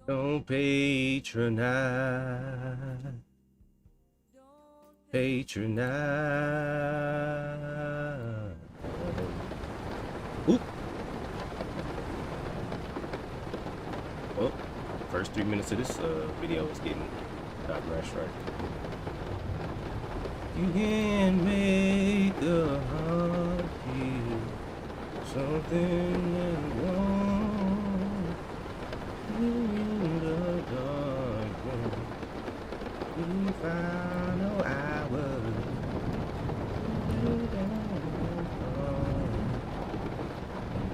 Don't patronize. Patronize. Oop. Well, first 3 minutes of this video is getting copyright strike. You can make a heart feel something that won't in the dark when we find no hour.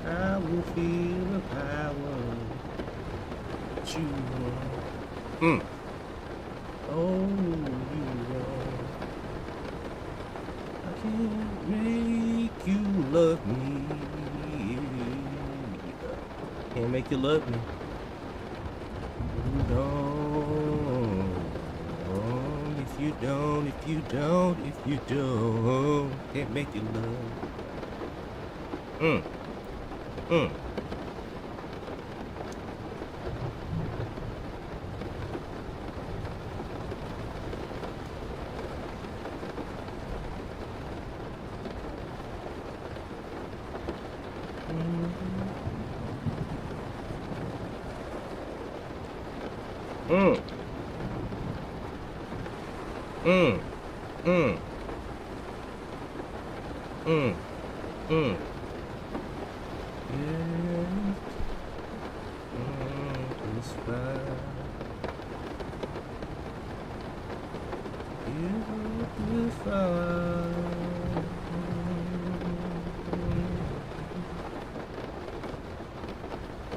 I will feel the power that you want. Oh, you want. I can't make you love me. Can't make you love me. You don't. If you don't, can't make you love. Mm. It's fine. You're fine.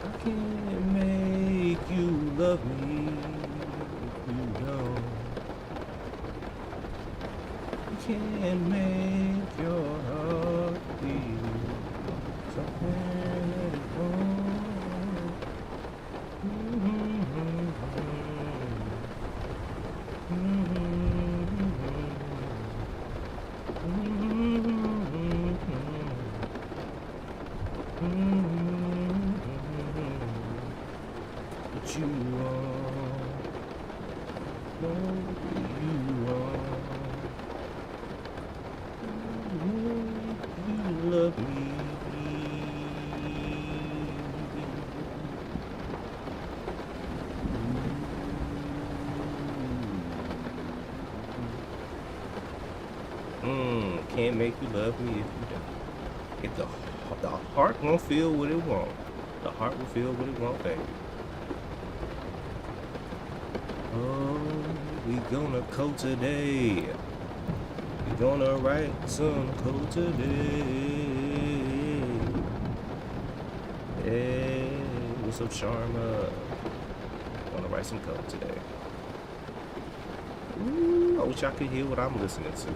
I can't make you love me if you don't. You can't make your heart feel something that it won't. What you want, what you want, you love me. Can't make you love me if you don't. If the heart won't feel what it wants, the heart will feel what it wants, baby. Oh, we gonna code today. We gonna write some code today. Hey, what's up, Sharma? Gonna write some code today. Ooh, I wish I could hear what I'm listening to.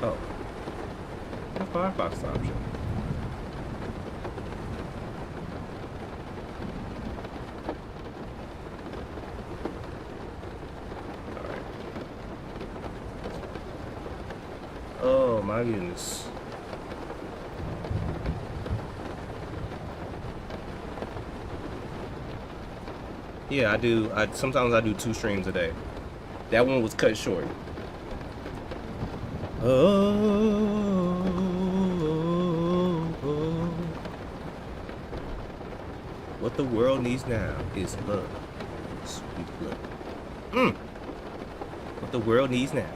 Oh, the Firefox option. Alright. Oh my goodness. Yeah, I do. Sometimes I do 2 streams a day. That one was cut short. What the world needs now is love, sweet love. What the world needs now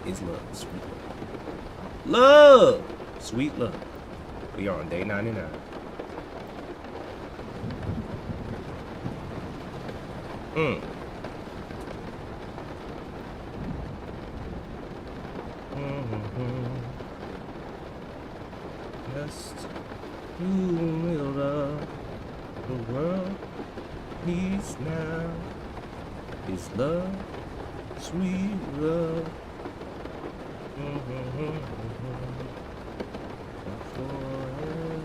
is love, sweet love. Love, sweet love. We are on day 99. Just you will love. The world needs now is love, sweet love. For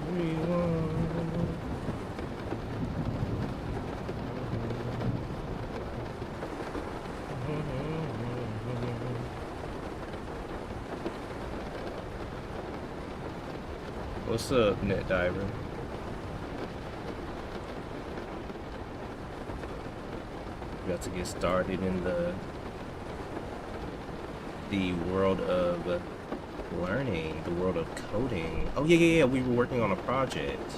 everyone. What's up, Net Diver? We got to get started in the world of learning, the world of coding. Oh yeah. We were working on a project.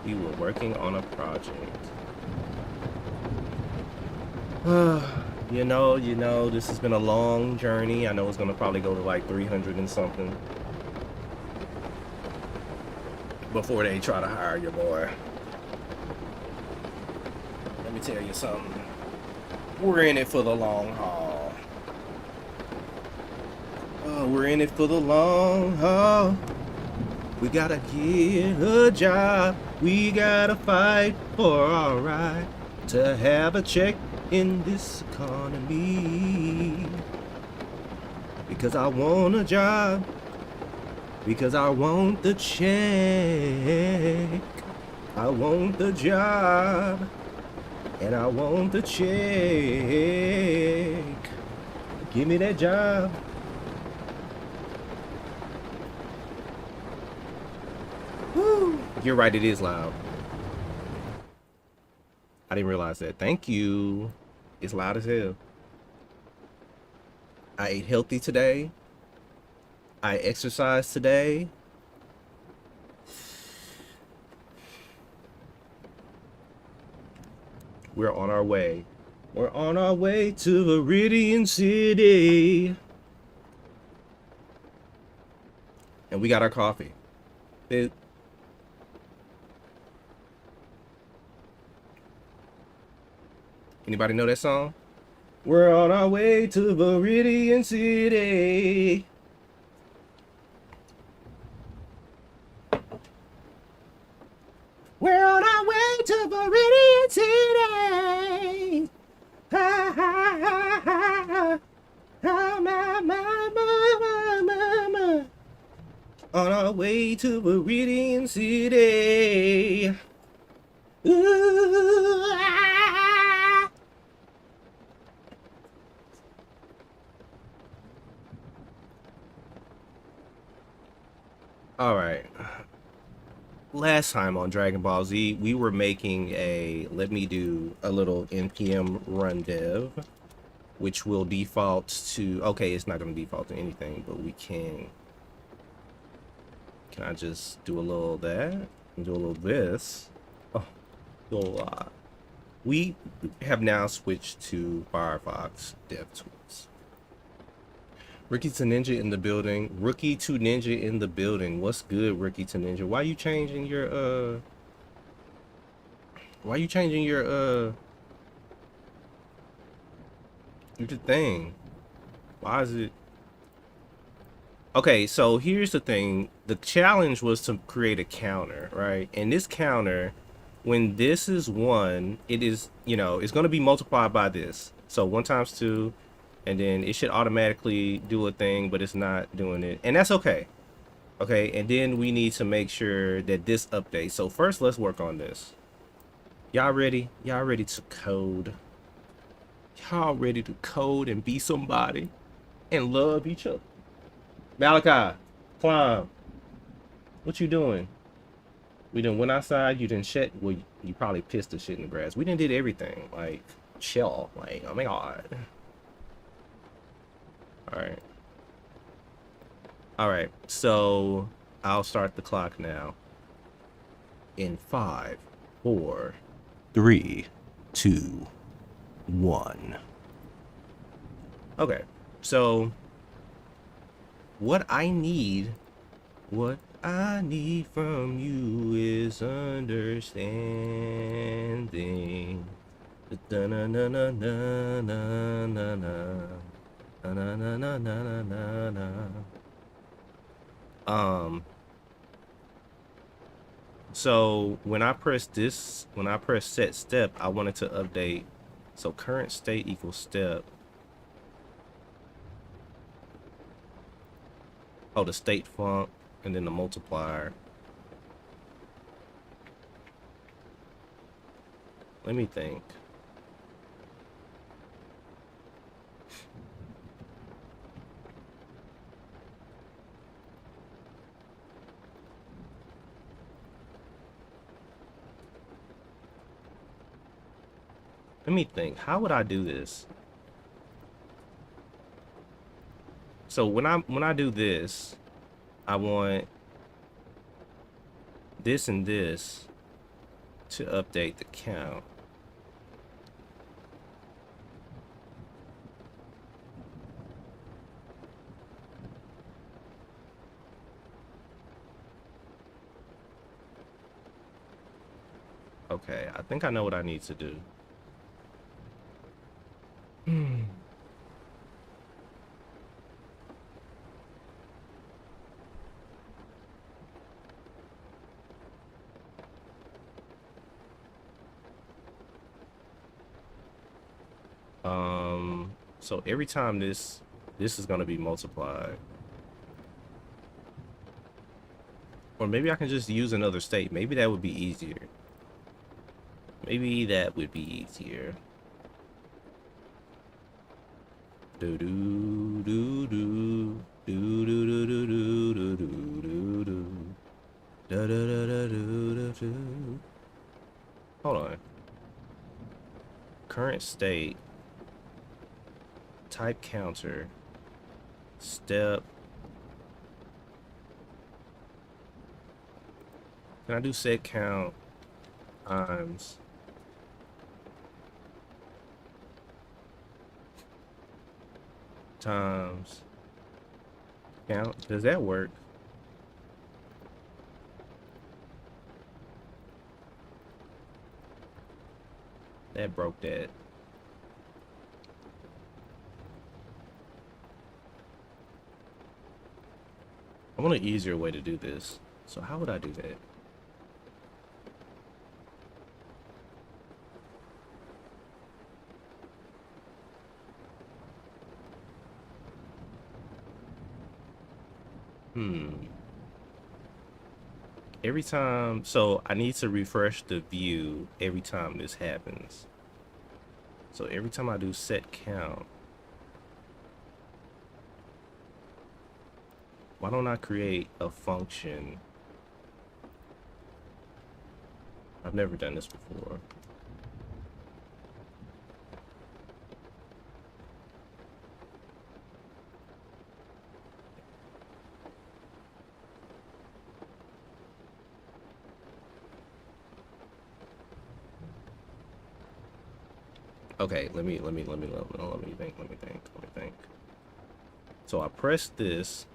We were working on a project. You know, this has been a long journey. I know it's gonna probably go to like 300 and something before they try to hire your boy. Let me tell you something. We're in it for the long haul. Oh, we're in it for the long haul. We gotta get a job. We gotta fight for our right to have a check in this economy. Because I want a job. Because I want the check. I want the job. And I want the check. Give me that job. Woo. You're right, it is loud. I didn't realize that. Thank you. It's loud as hell. I ate healthy today. I exercised today. We're on our way. We're on our way to Viridian City. And we got our coffee. Anybody know that song? We're on our way to Viridian City. We're on our way to Viridian City. Ha ha ha ha. Ha ma. On our way to Viridian City. Ooh, ah. All right. Last time on Dragon Ball Z, we were making let me do a little npm run dev, which will default to, okay, it's not going to default to anything, but we can I just do a little that and do a little this? Oh, do a lot. We have now switched to Firefox DevTools. Rookie to Ninja in the building. Rookie to Ninja in the building. What's good, Rookie to Ninja? Why you changing your your thing? Why is it? Okay, so here's the thing. The challenge was to create a counter, right? And this counter, when this is 1, it is, you know, it's going to be multiplied by this. So 1 times 2, and then it should automatically do a thing, but it's not doing it. And that's okay. Okay, and then we need to make sure that this updates. So first, let's work on this. Y'all ready? Y'all ready to code? Y'all ready to code and be somebody and love each other? Malachi, climb. What you doing? We done went outside. You didn't shit. Well, you probably pissed the shit in the grass. We didn't did everything. Like, chill. Like, oh my god. Alright. Alright, so I'll start the clock now. In 5, 4, 3, 2, 1. Okay, so what I need from you is understanding. Na na na na na na na na. Na na na na na na na. So when I press set step, I wanted to update. So current state equals step. Oh, the state func and then the multiplier. Let me think. Let me think. How would I do this? So when I do this, I want this and this to update the count. Okay, I think I know what I need to do. So every time this is gonna be multiplied. Or maybe I can just use another state. Maybe that would be easier. Maybe that would be easier. Do do do do do do do do do do do do da da da da do do. Hold on. Current state. Type counter. Step. Can I do set count times count? Does that work? That broke that. I want an easier way to do this. So how would I do that? Every time, so I need to refresh the view every time this happens. So every time I do set count, why don't I create a function? I've never done this before. Okay, let me think. So I press this,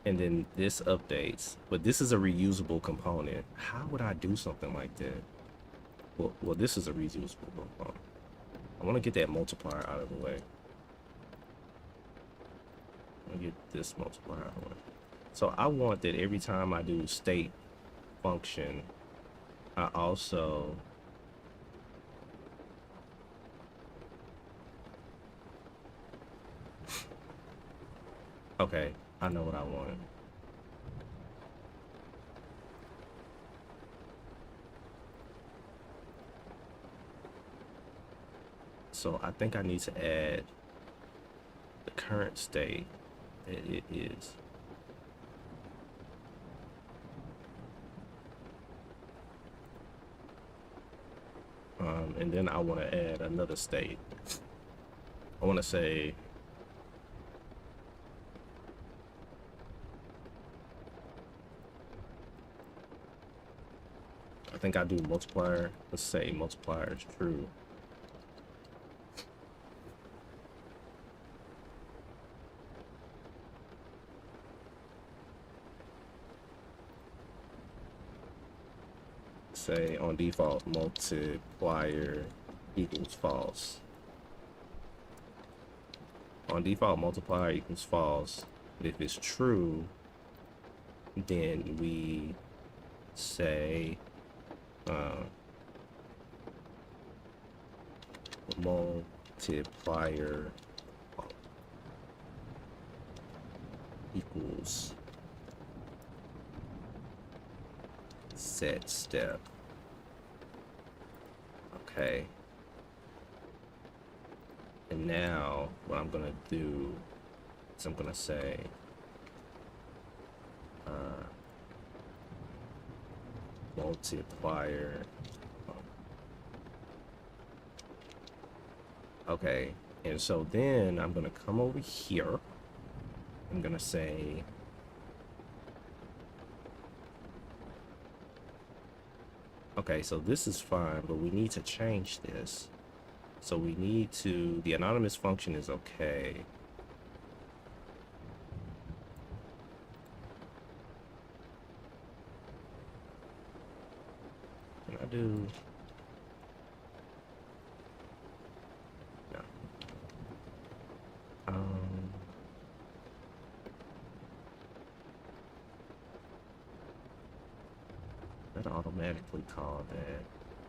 and then this updates, but this is a reusable component. How would I do something like that? Well, this is a reusable component. I want to get that multiplier out of the way. I'll get this multiplier out of the way. So I want that every time I do state function, I also okay, I know what I want. So I think I need to add the current state that it is. And then I want to add another state. I want to say I think I do multiplier. Let's say multiplier is true. Say on default multiplier equals false. On default multiplier equals false. But if it's true, then we say multiplier equals set step. Okay. And now what I'm gonna do is I'm gonna say multiplier Okay, and so then I'm gonna come over here. I'm gonna say, okay, so this is fine, but we need to change this. So we need to, the anonymous function is okay. Can I do, no. That automatically call that.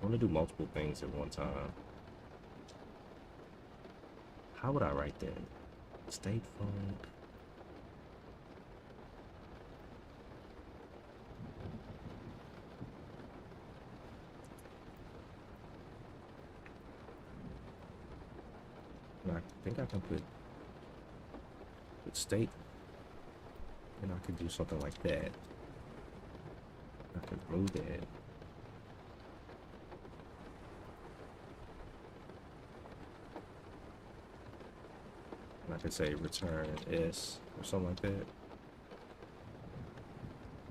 I want to do multiple things at one time. How would I write that? State func. I think I can put state, and I could do something like that. I could remove that. And I could say return S or something like that.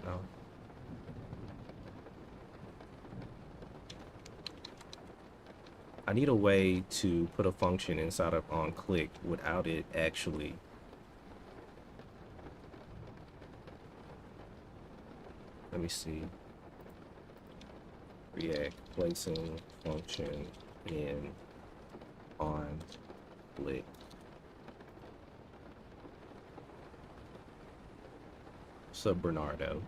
No. I need a way to put a function inside of onClick without it actually. Let me see. React placing function in onClick. Sub Bernardo.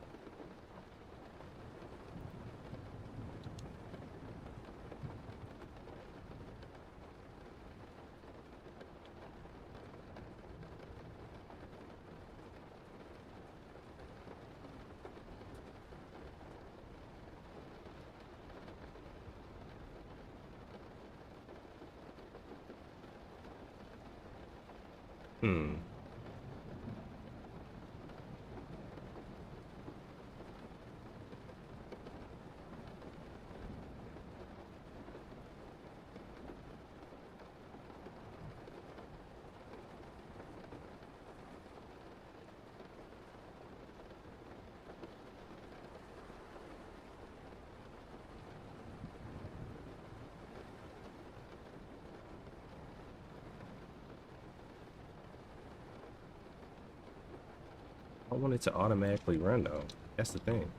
I want it to automatically run though. That's the thing.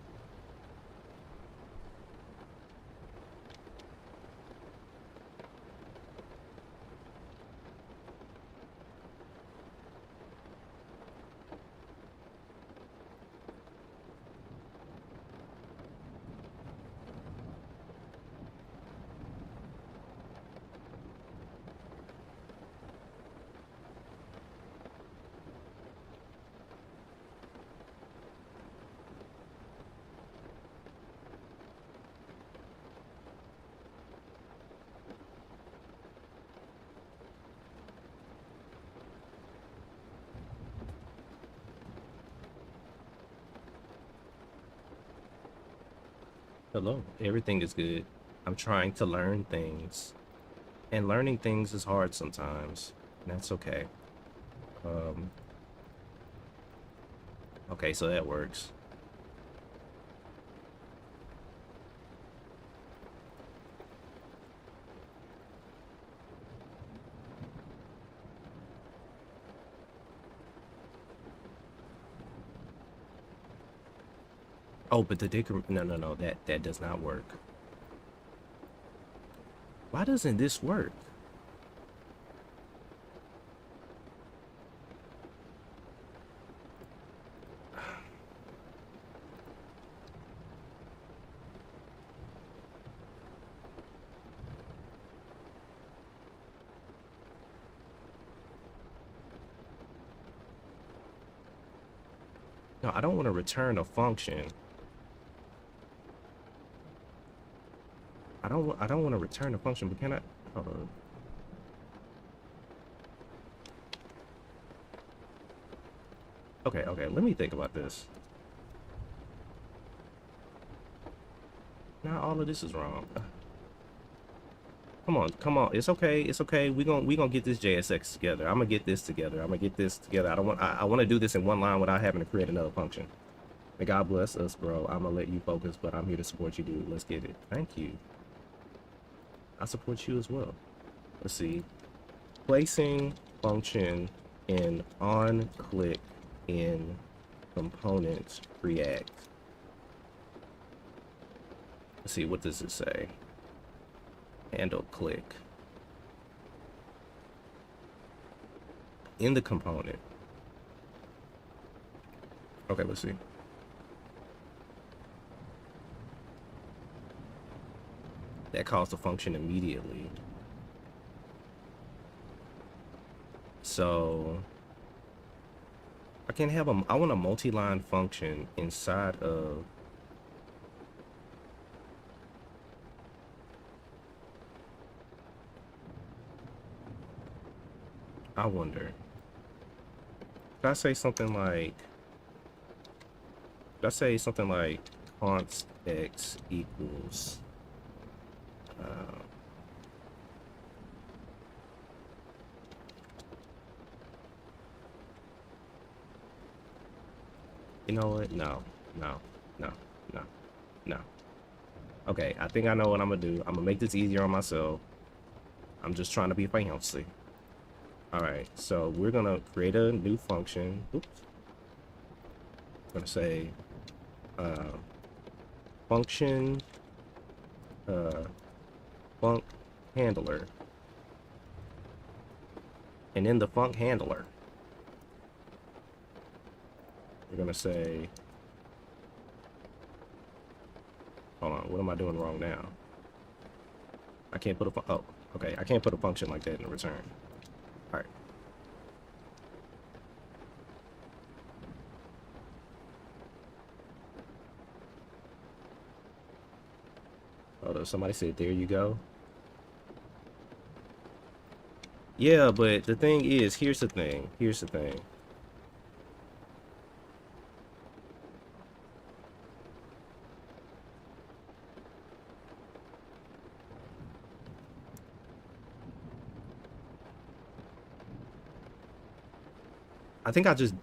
Hello, everything is good. I'm trying to learn things, and learning things is hard sometimes, and that's okay. Okay, so that works. Oh, but the decrement, no, that does not work. Why doesn't this work? No, I don't want to return a function. I don't want to return a function, but can I? Hold on. Okay, let me think about this. Now all of this is wrong. Come on. It's okay. It's okay. We gonna get this JSX together. I'm gonna get this together. I'm gonna get this together. I want to do this in one line without having to create another function. May God bless us, bro. I'm gonna let you focus, but I'm here to support you, dude. Let's get it. Thank you. I support you as well. Let's see. Placing function in on click in components React. Let's see, what does it say? Handle click in the component. Okay, let's see. That calls the function immediately. So I can have I want a multi-line function inside of I wonder. Could I say something like const x equals you know what? No. No. Okay, I think I know what I'm gonna do. I'm gonna make this easier on myself. I'm just trying to be fancy. Alright, so we're gonna create a new function. Oops. I'm gonna say function func handler. And in the func handler, we're gonna say, hold on, what am I doing wrong now? I can't put a, oh, okay, I can't put a function like that in the return. All right. Hold on, somebody said, there you go. Yeah, but the thing is, here's the thing. I think I just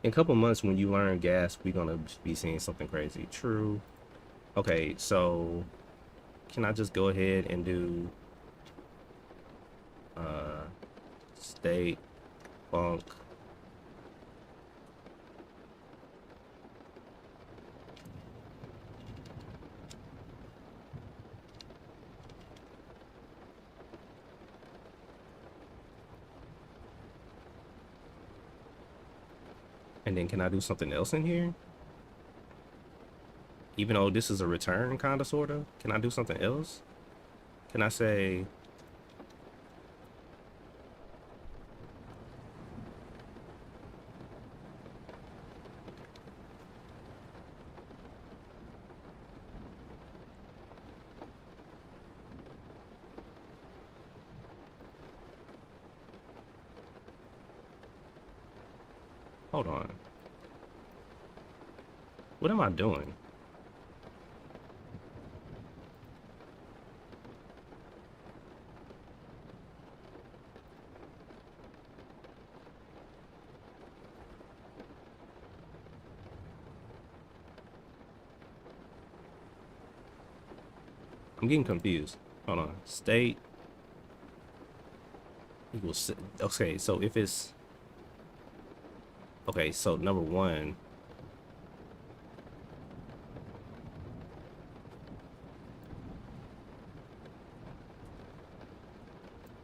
in a couple months when you learn gas, we're gonna be seeing something crazy. True. Okay, so can I just go ahead and do state func and then can I do something else in here? Even though this is a return kind of sort of, can I do something else? Can I say hold on. What am I doing? I'm getting confused. Hold on. State equals, okay, so if it's, okay, so number one,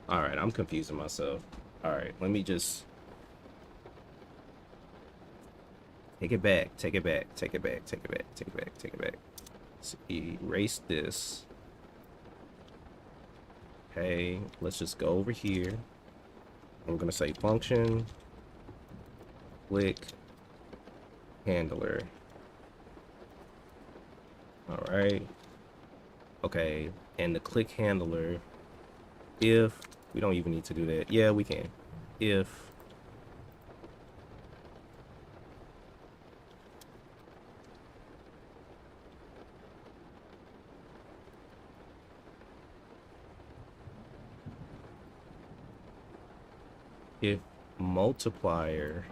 all right, I'm confusing myself. All right, let me just take it back. Let's erase this. Okay, let's just go over here. I'm gonna say function click handler. All right. Okay, and the click handler, if we don't even need to do that. Yeah, we can. If if multiplier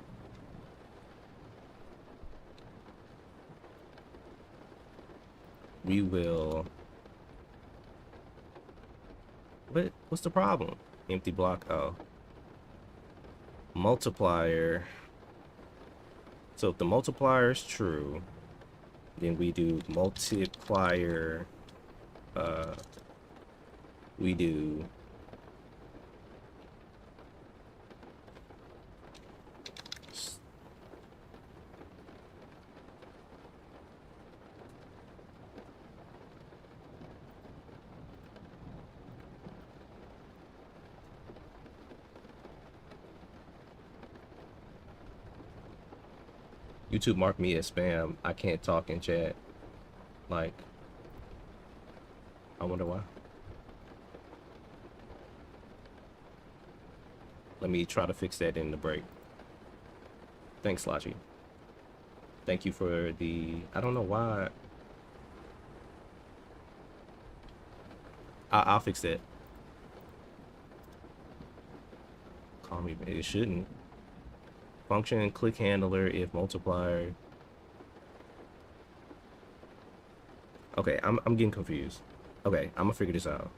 we will what's the problem? Empty block. Oh, multiplier. So if the multiplier is true, then we do multiplier, we do YouTube marked me as spam. I can't talk in chat. Like, I wonder why. Let me try to fix that in the break. Thanks, Lachi. Thank you for the, I don't know why. I'll fix that. Call me, it shouldn't. Function click handler if multiplier. Okay, I'm getting confused. Okay, I'm gonna figure this out.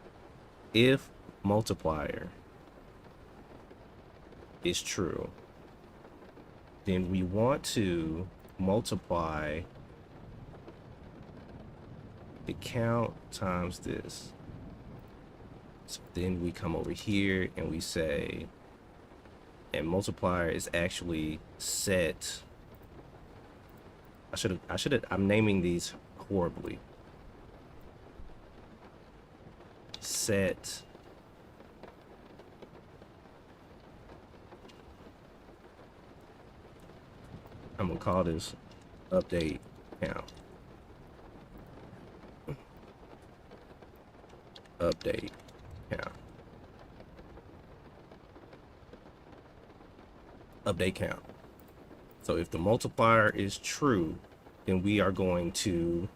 If multiplier is true, then we want to multiply the count times this. So then we come over here and we say, and multiplier is actually set. I'm naming these horribly. Set I'm gonna call this update count. Update count. Update count. So if the multiplier is true, then we are going to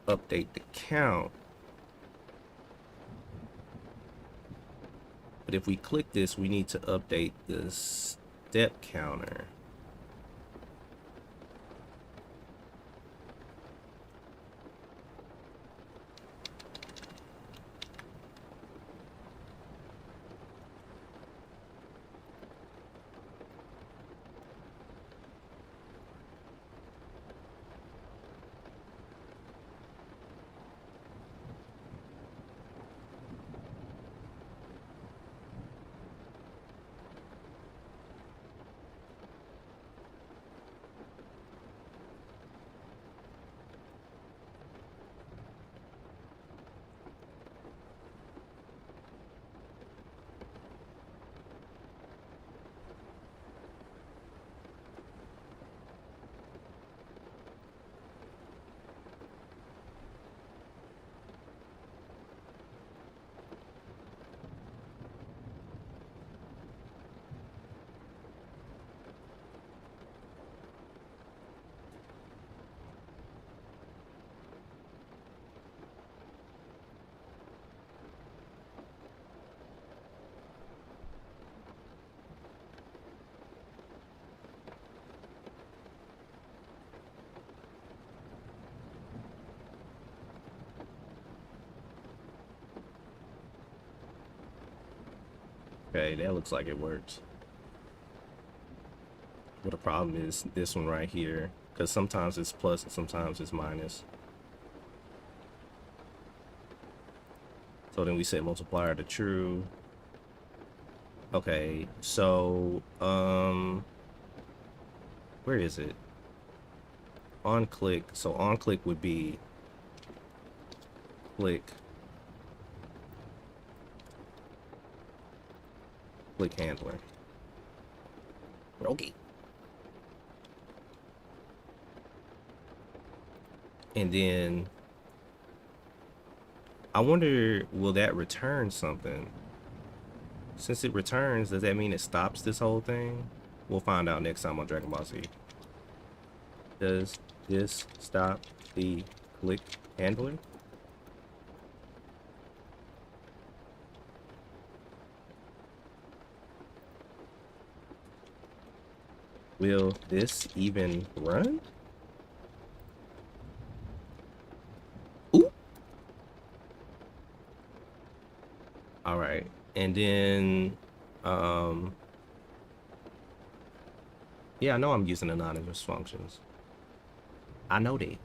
update the count. But if we click this, we need to update the step counter. Okay, that looks like it works. But the problem is this one right here, because sometimes it's plus and sometimes it's minus. So then we set multiplier to true. Okay, so where is it? On click. So on click would be click handler. Okay. And then I wonder, will that return something? Since it returns, does that mean it stops this whole thing? We'll find out next time on Dragon Ball Z. Does this stop the click handler? Will this even run? Ooh. All right. And then, yeah, I know I'm using anonymous functions. I know that. What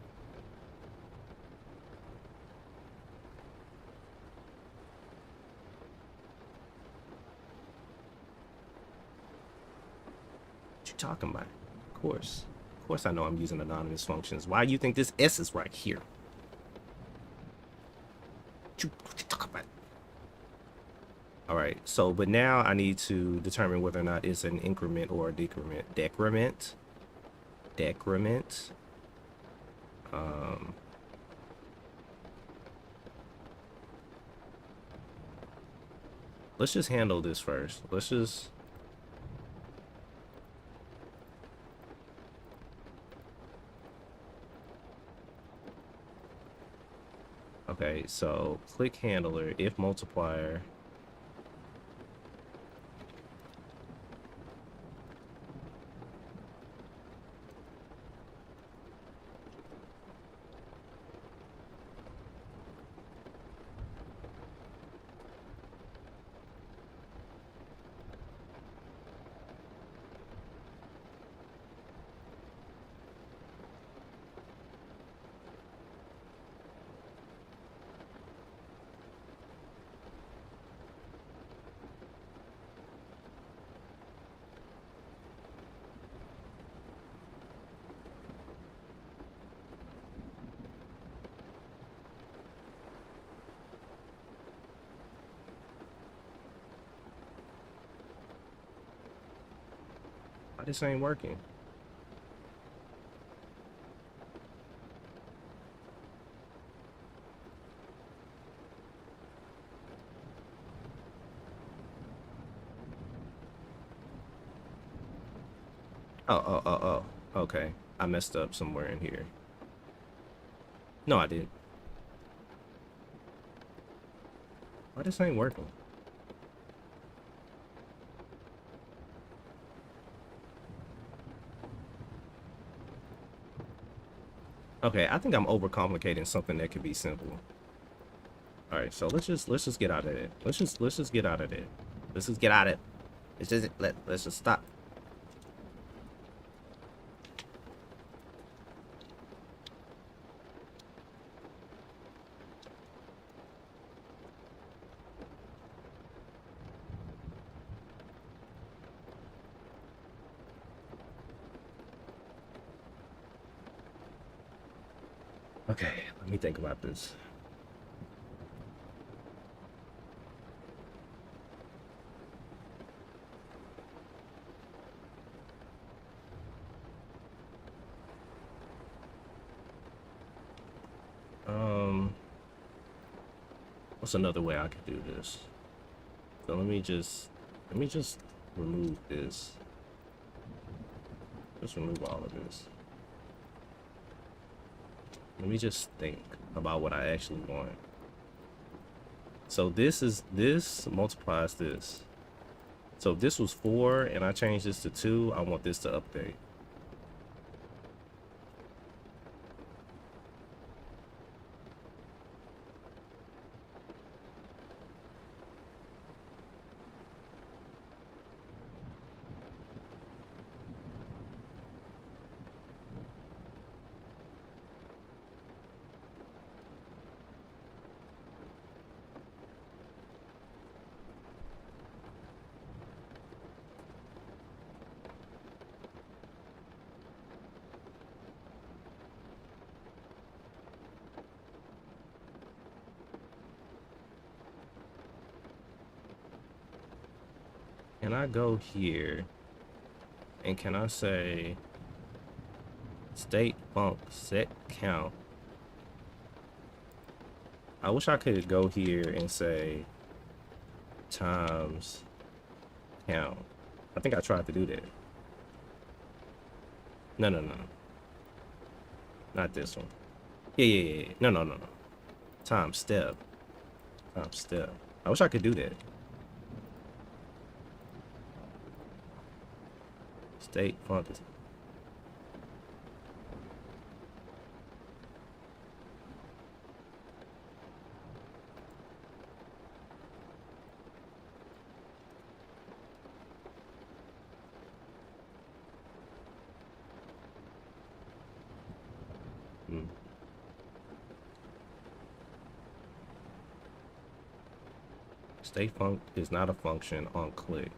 you talking about? Of course. Of course I know I'm using anonymous functions. Why do you think this S is right here? What you talking about? All right, so, but now I need to determine whether or not it's an increment or a decrement. Decrement. Decrement. Let's just handle this first. Let's just... Okay, so click handler, if multiplier. Why this ain't working? Oh. Okay, I messed up somewhere in here. No, I did. Why this ain't working? Okay, I think I'm overcomplicating something that could be simple. All right, so let's just get out of it. Let's just get out of it. Let's just get out of it. Let's just stop. Okay, let me think about this. What's another way I could do this? So let me just remove this. Just remove all of this. Let me just think about what I actually want. So this multiplies this. So if this was 4 and I change this to 2, I want this to update. Can I go here and can I say state func set count? I wish I could go here and say times count. I think I tried to do that. No. Not this one. Yeah. No. Times step. Times step. I wish I could do that. State function. State func is not a function on click.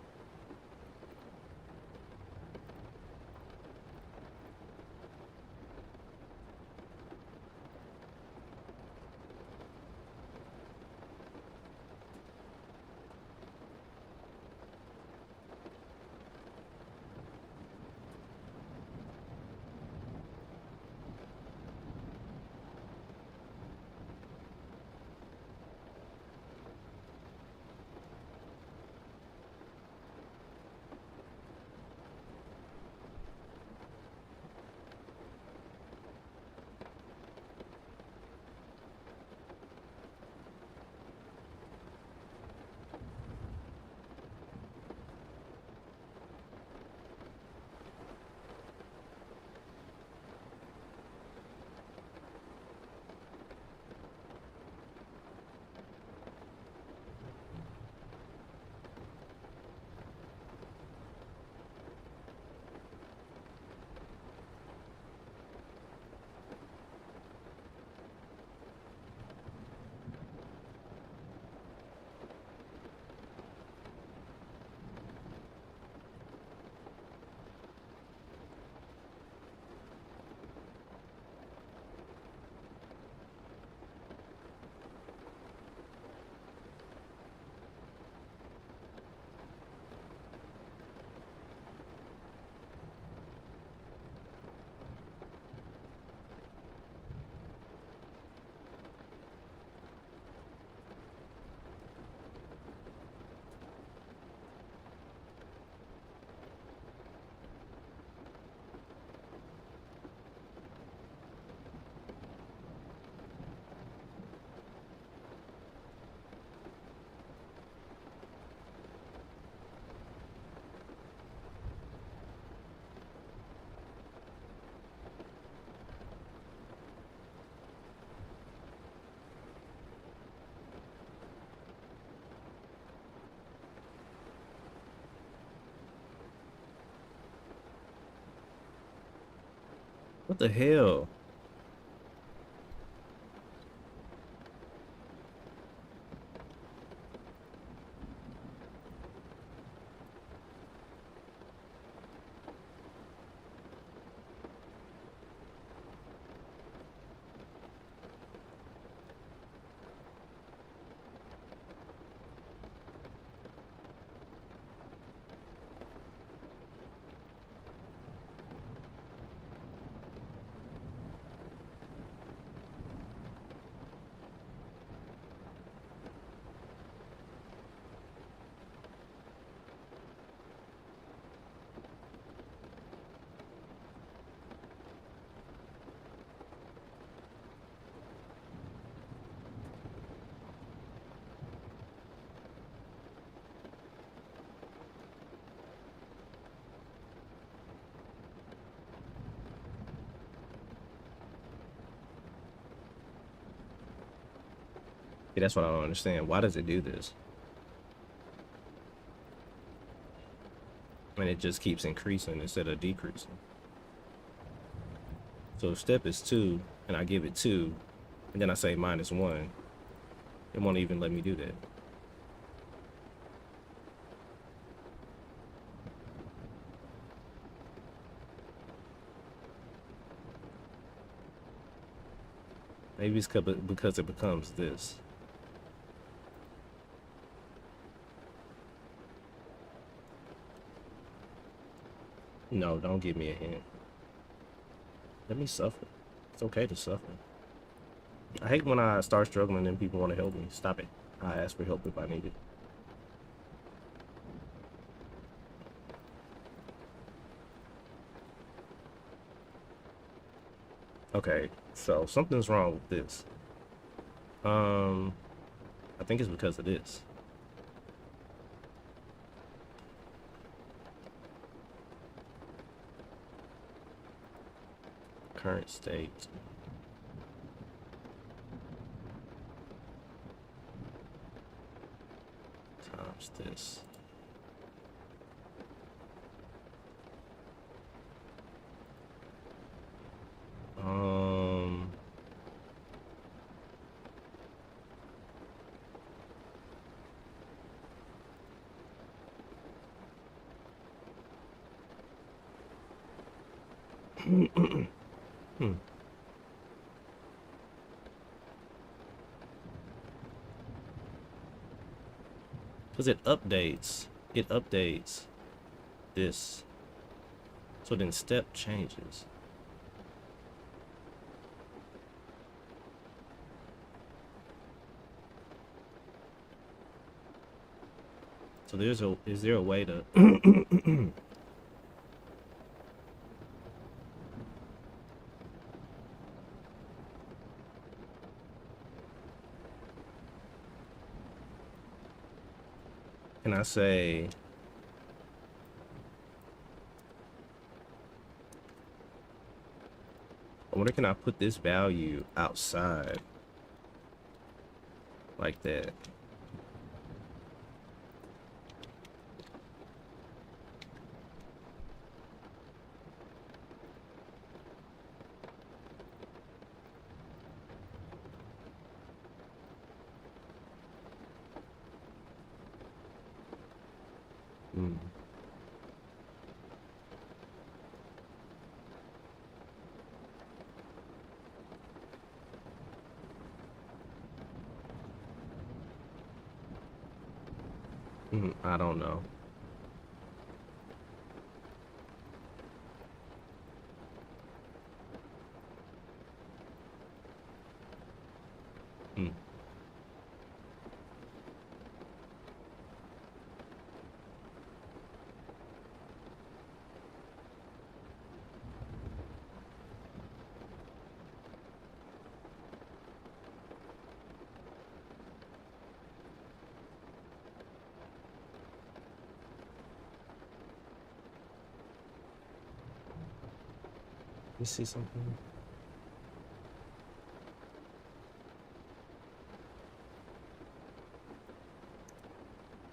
What the hell? Yeah, that's what I don't understand. Why does it do this? And it just keeps increasing instead of decreasing. So if step is 2 and I give it 2 and then I say -1, it won't even let me do that. Maybe it's because it becomes this. No, don't give me a hint. Let me suffer. It's okay to suffer. I hate when I start struggling and people want to help me. Stop it. I ask for help if I need it. Okay, so something's wrong with this. I think it's because of this. current state times this. Um, because it updates this. So then step changes. So is there a way to can I say I wonder, can I put this value outside like that? Mm. I don't know. Mm. You see something?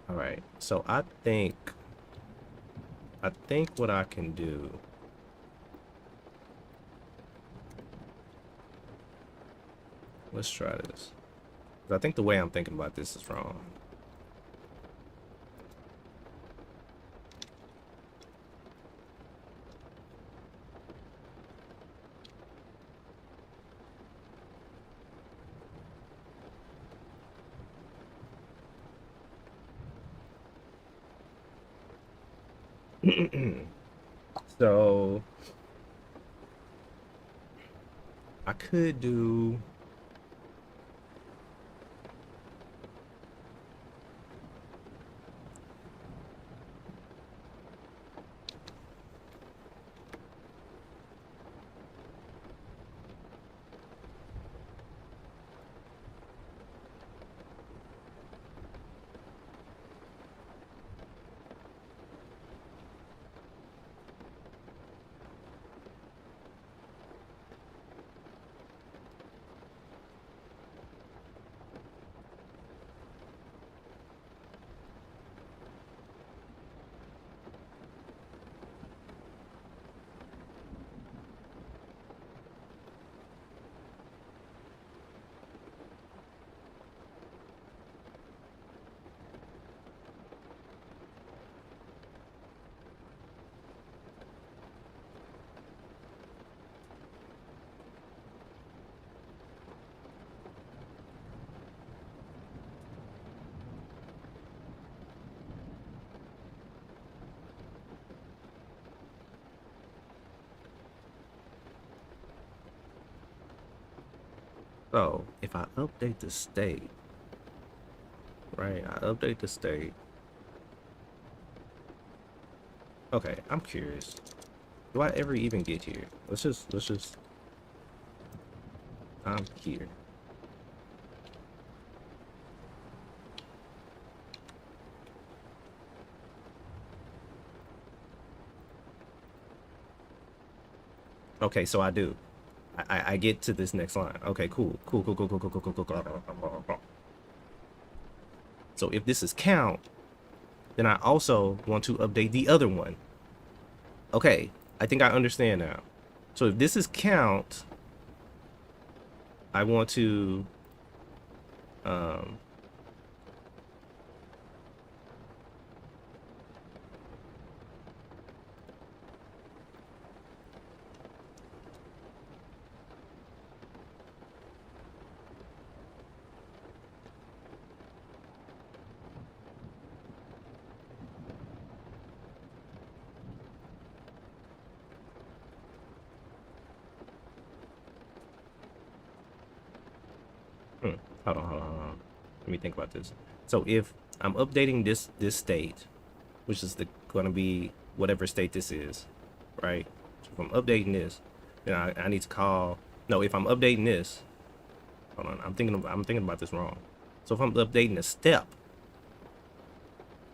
All right. So I think what I can do. Let's try this. I think the way I'm thinking about this is wrong. So I could do so if I update the state, right? I update the state. Okay, I'm curious. Do I ever even get here? Let's just I'm here. Okay, so I do. I get to this next line. Okay, cool. So if this is count, then I also want to update the other one. Okay, I think I understand now. So if this is count, I want to um, hold on. Let me think about this. So if I'm updating this state, which is going to be whatever state this is, right? So if I'm updating this, then I need to call. No, if I'm updating this, hold on. I'm thinking about this wrong. So if I'm updating a step,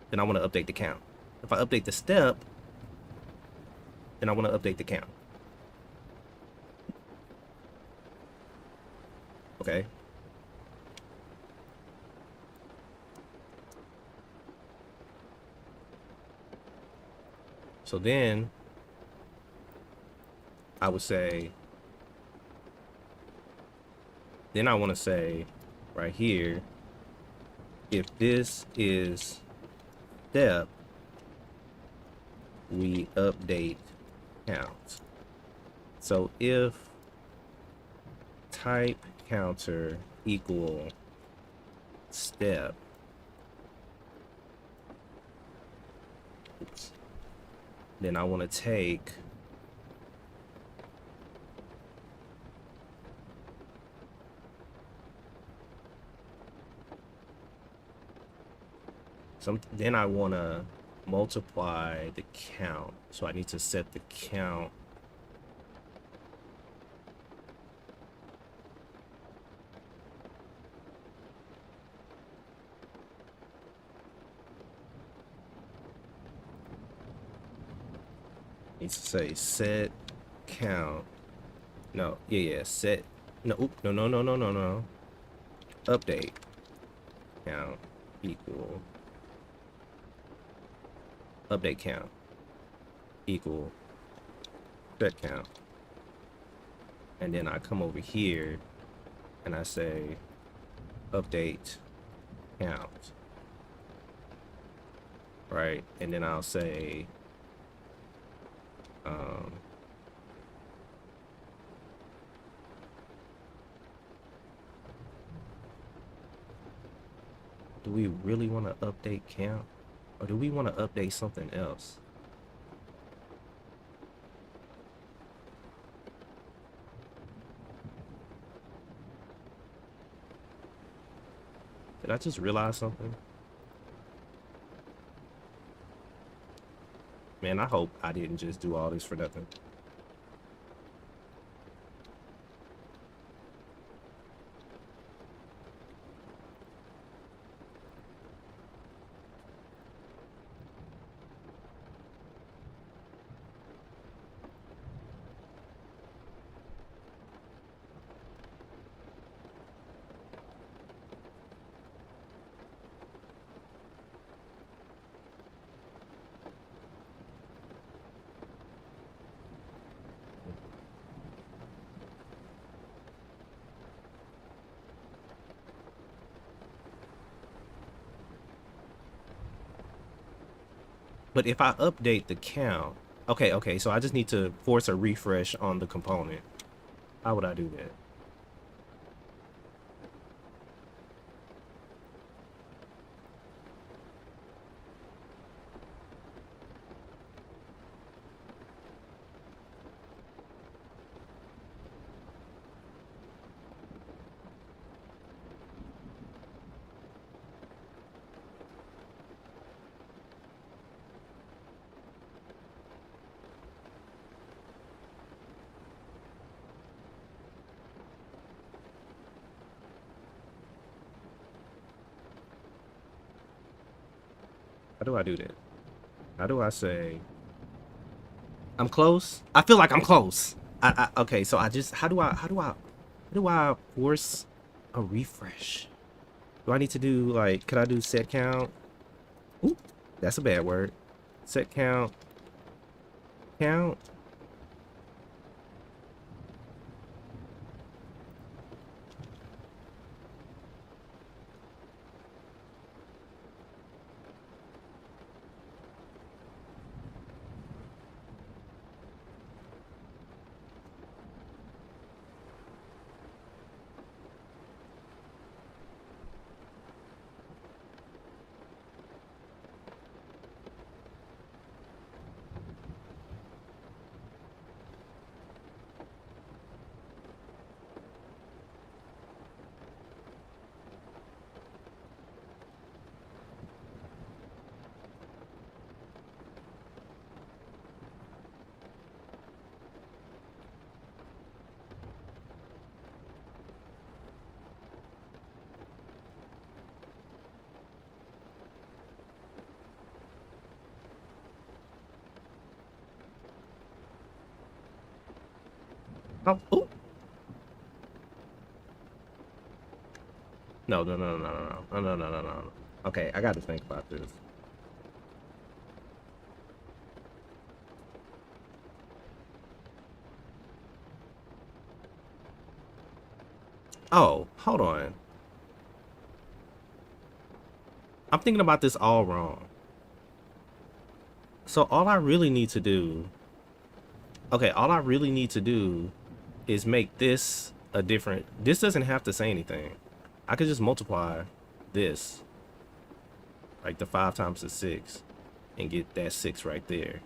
then I want to update the count. If I update the step, then I want to update the count. Okay. So then I would say, then I want to say right here, if this is step, we update count. So if type counter equal step, oops, then I want to take then I want to multiply the count. So I need to set the count needs to say set count. No, yeah, set. No, no. Update count equal update count equal set count. And then I come over here and I say update count. Right? And then I'll say do we really want to update count? Or do we want to update something else? Did I just realize something? Man, I hope I didn't just do all this for nothing. But if I update the count, okay, so I just need to force a refresh on the component. How would I do that? How do I do that? How do I say I'm close? I feel like I'm close. Okay, so I just how do I force a refresh? Do I need to do like could I do set count? Ooh, that's a bad word. Set count. Count. Oh, ooh. No, no, no, no, no, no, no, no, no, no, no. Okay, I got to think about this. Oh, hold on. I'm thinking about this all wrong. So all I really need to do, okay, all I really need to do is make this a different, this doesn't have to say anything. I could just multiply this, like the 5 times the 6, and get that 6 right there.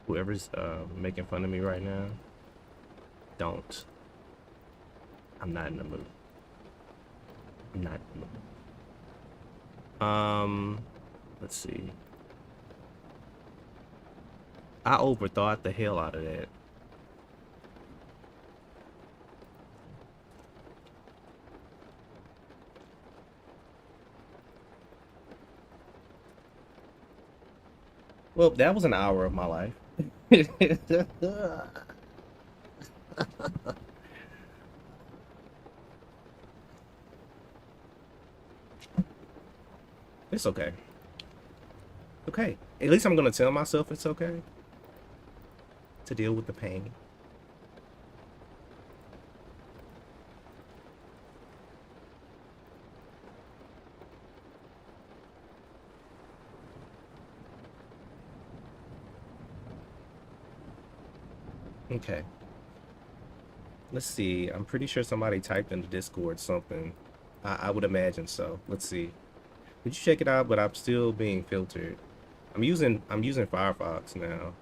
Whoever's making fun of me right now, don't. I'm not in the mood. I'm not in the mood. Let's see. I overthought the hell out of that. Well, that was an hour of my life. It's okay. Okay. At least I'm gonna tell myself it's okay to deal with the pain. Okay. Let's see. I'm pretty sure somebody typed in the Discord something. I would imagine so. Let's see. Did you check it out? But I'm still being filtered. I'm using Firefox now.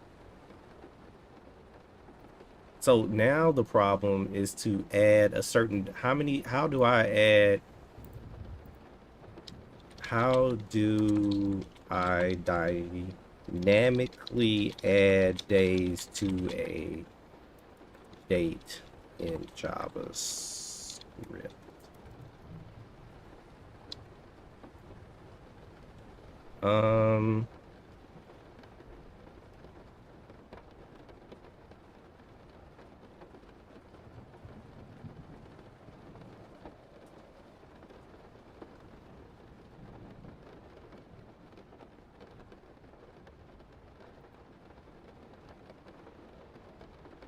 So now the problem is to add a certain how do I dynamically add days to a date in JavaScript? Um,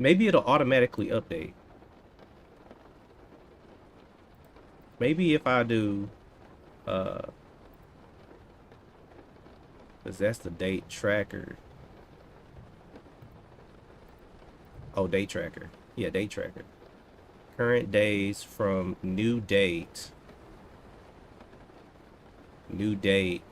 Maybe it'll automatically update. Maybe if I do, uh, because that's the date tracker. Oh, date tracker. Yeah, date tracker. Current days from new date. New date.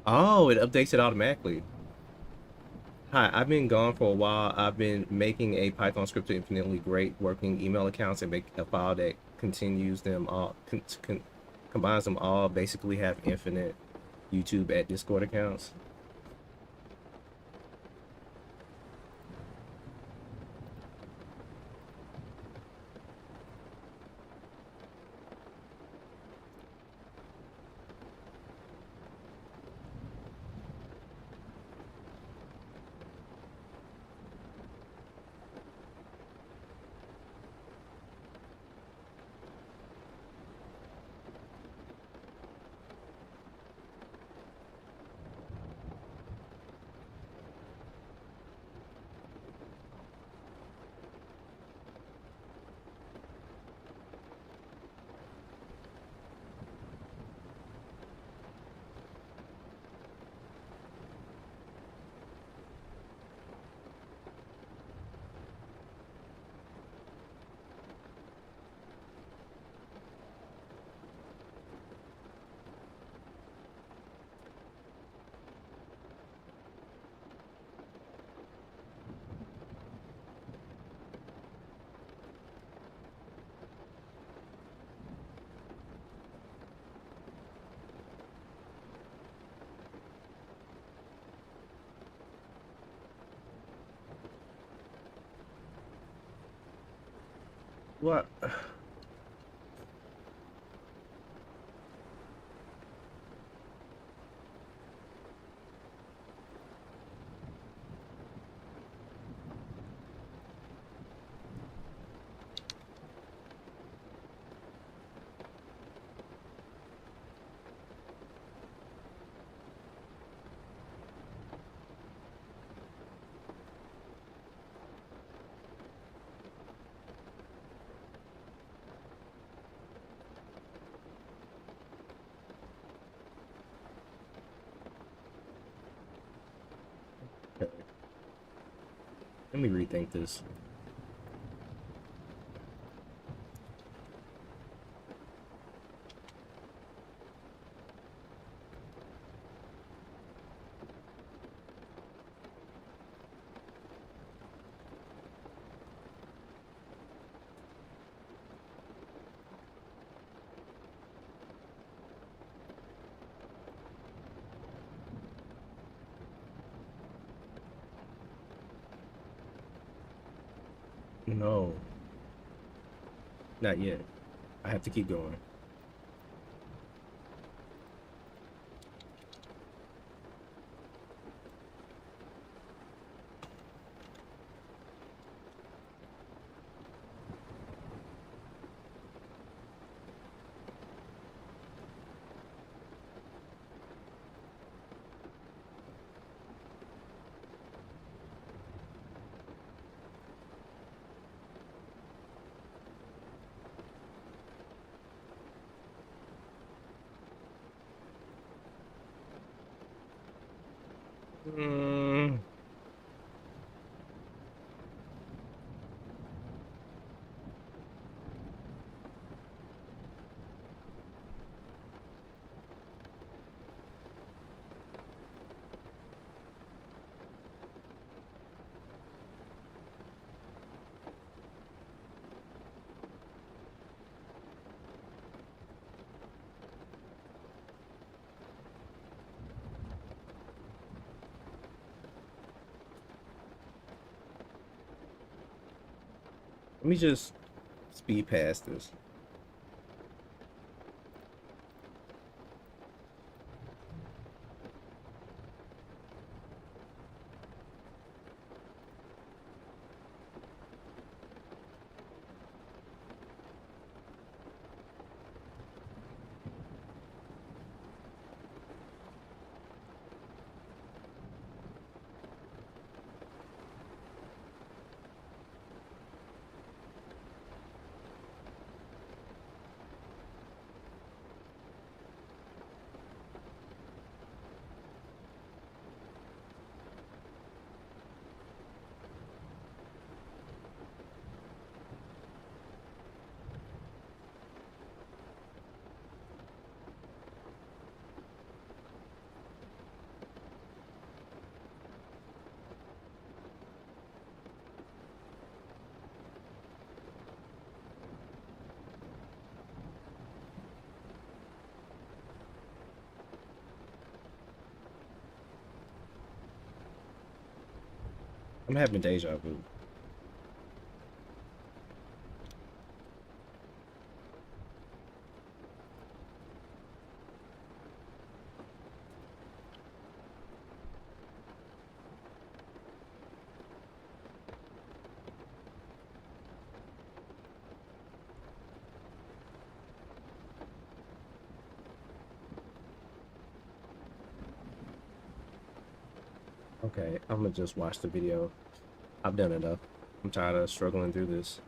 Oh, it updates it automatically. Hi, I've been gone for a while. I've been making a Python script to infinitely great working email accounts and make a file that continues them all, combines them all, basically have infinite YouTube at Discord accounts. What? Okay. Let me rethink this. No, not yet. I have to keep going. Mm, let me just speed past this. I'm having deja vu. Okay, I'm gonna just watch the video. I've done enough. I'm tired of struggling through this.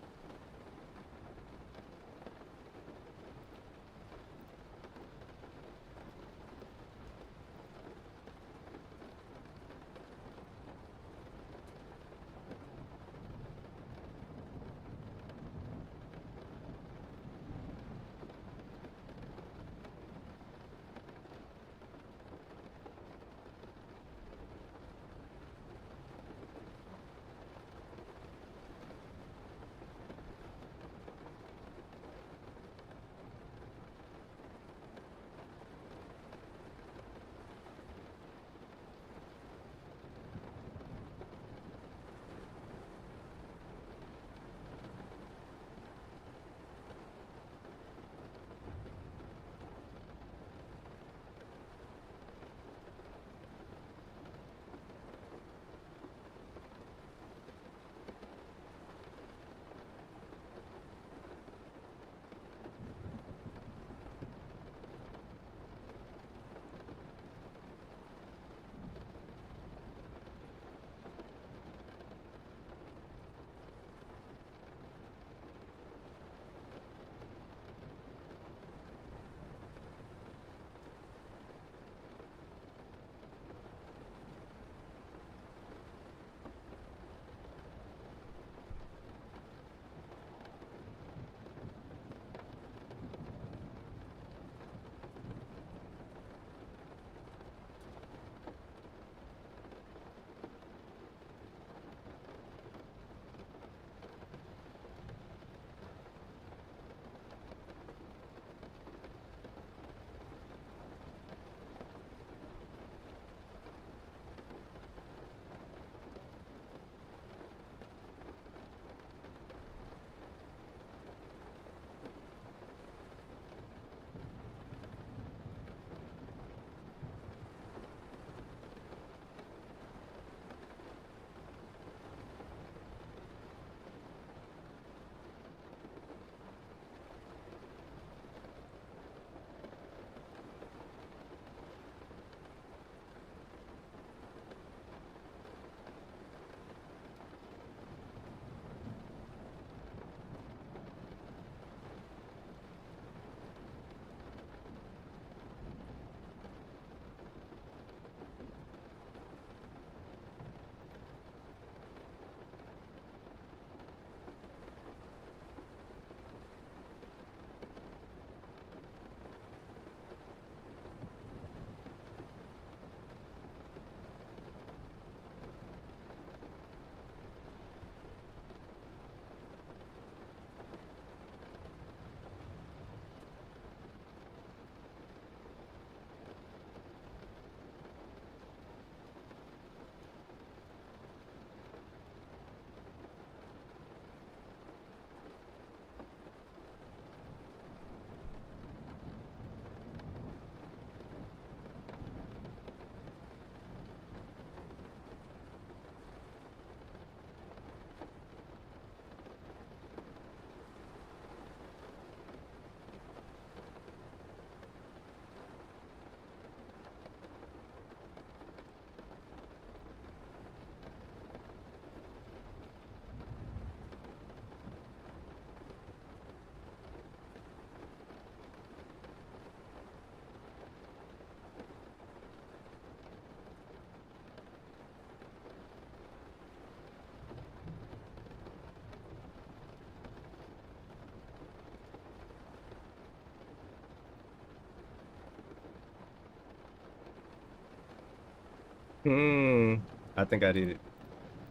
Hmm. I think I did it.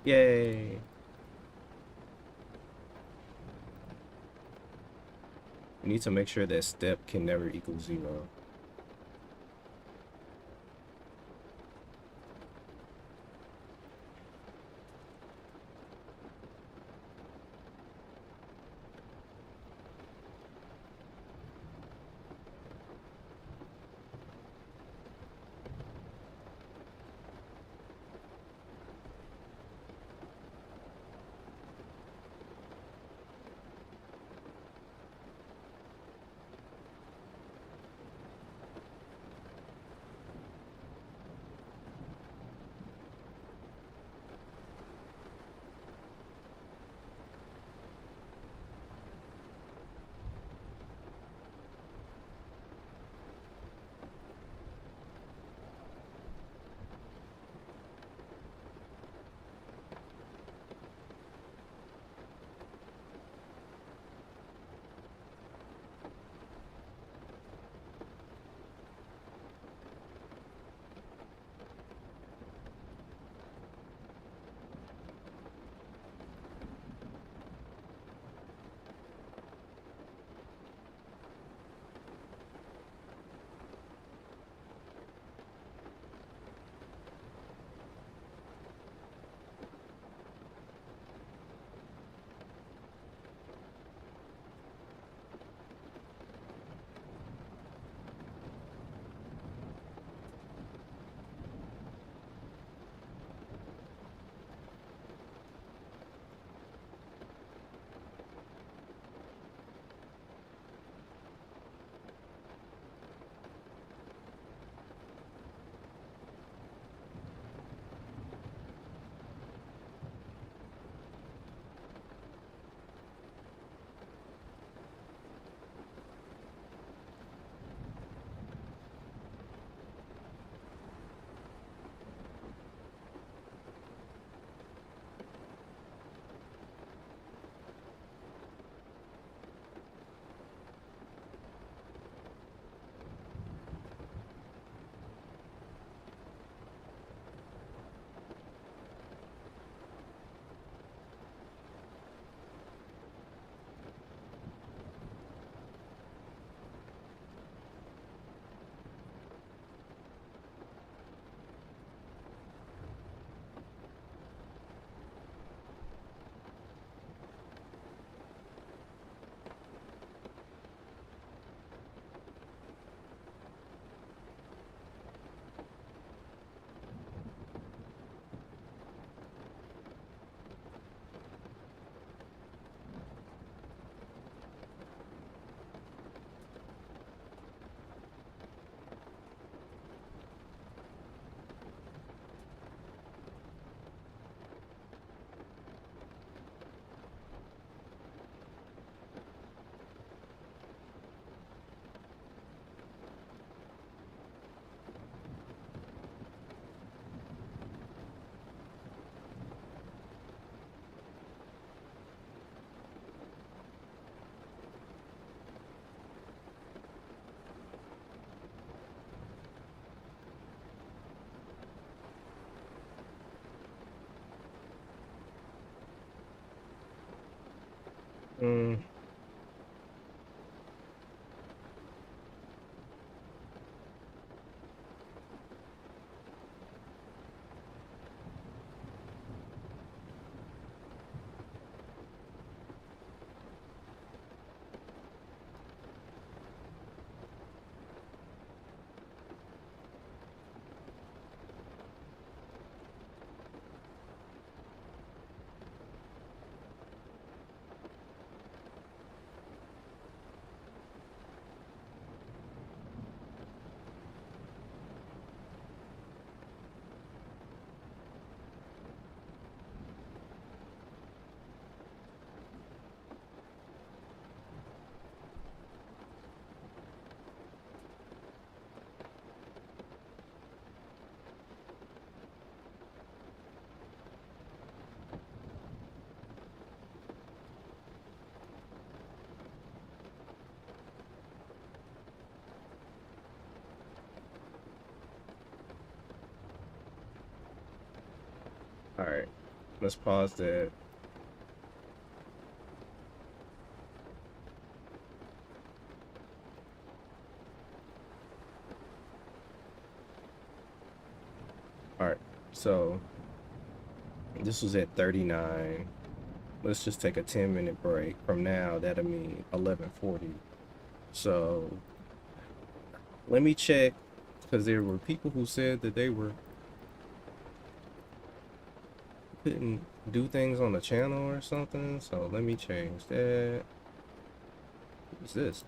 Yay. We need to make sure that step can never equal 0. right, let's pause that. All right, so this was at 39. Let's just take a 10-minute break. From now, that'll mean 11:40. So let me check, because there were people who said that they couldn't do things on the channel or something. So let me change that. What's this?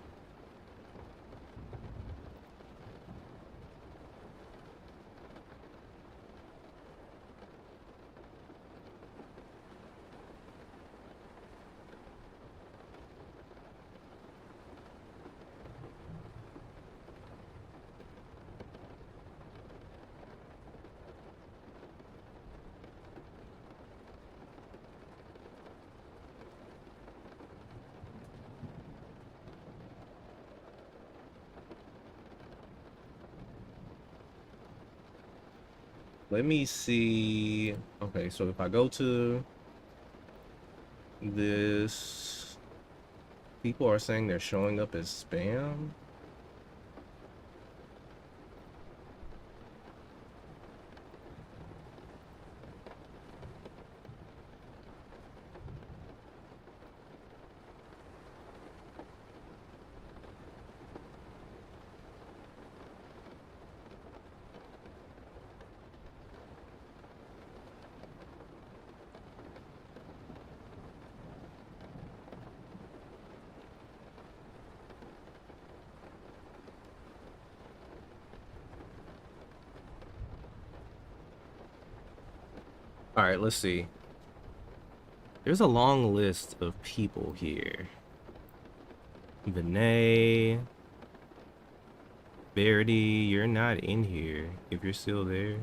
Let me see. Okay, so if I go to this, people are saying they're showing up as spam. All right, let's see. There's a long list of people here. Vinay, Verity, you're not in here. If you're still there.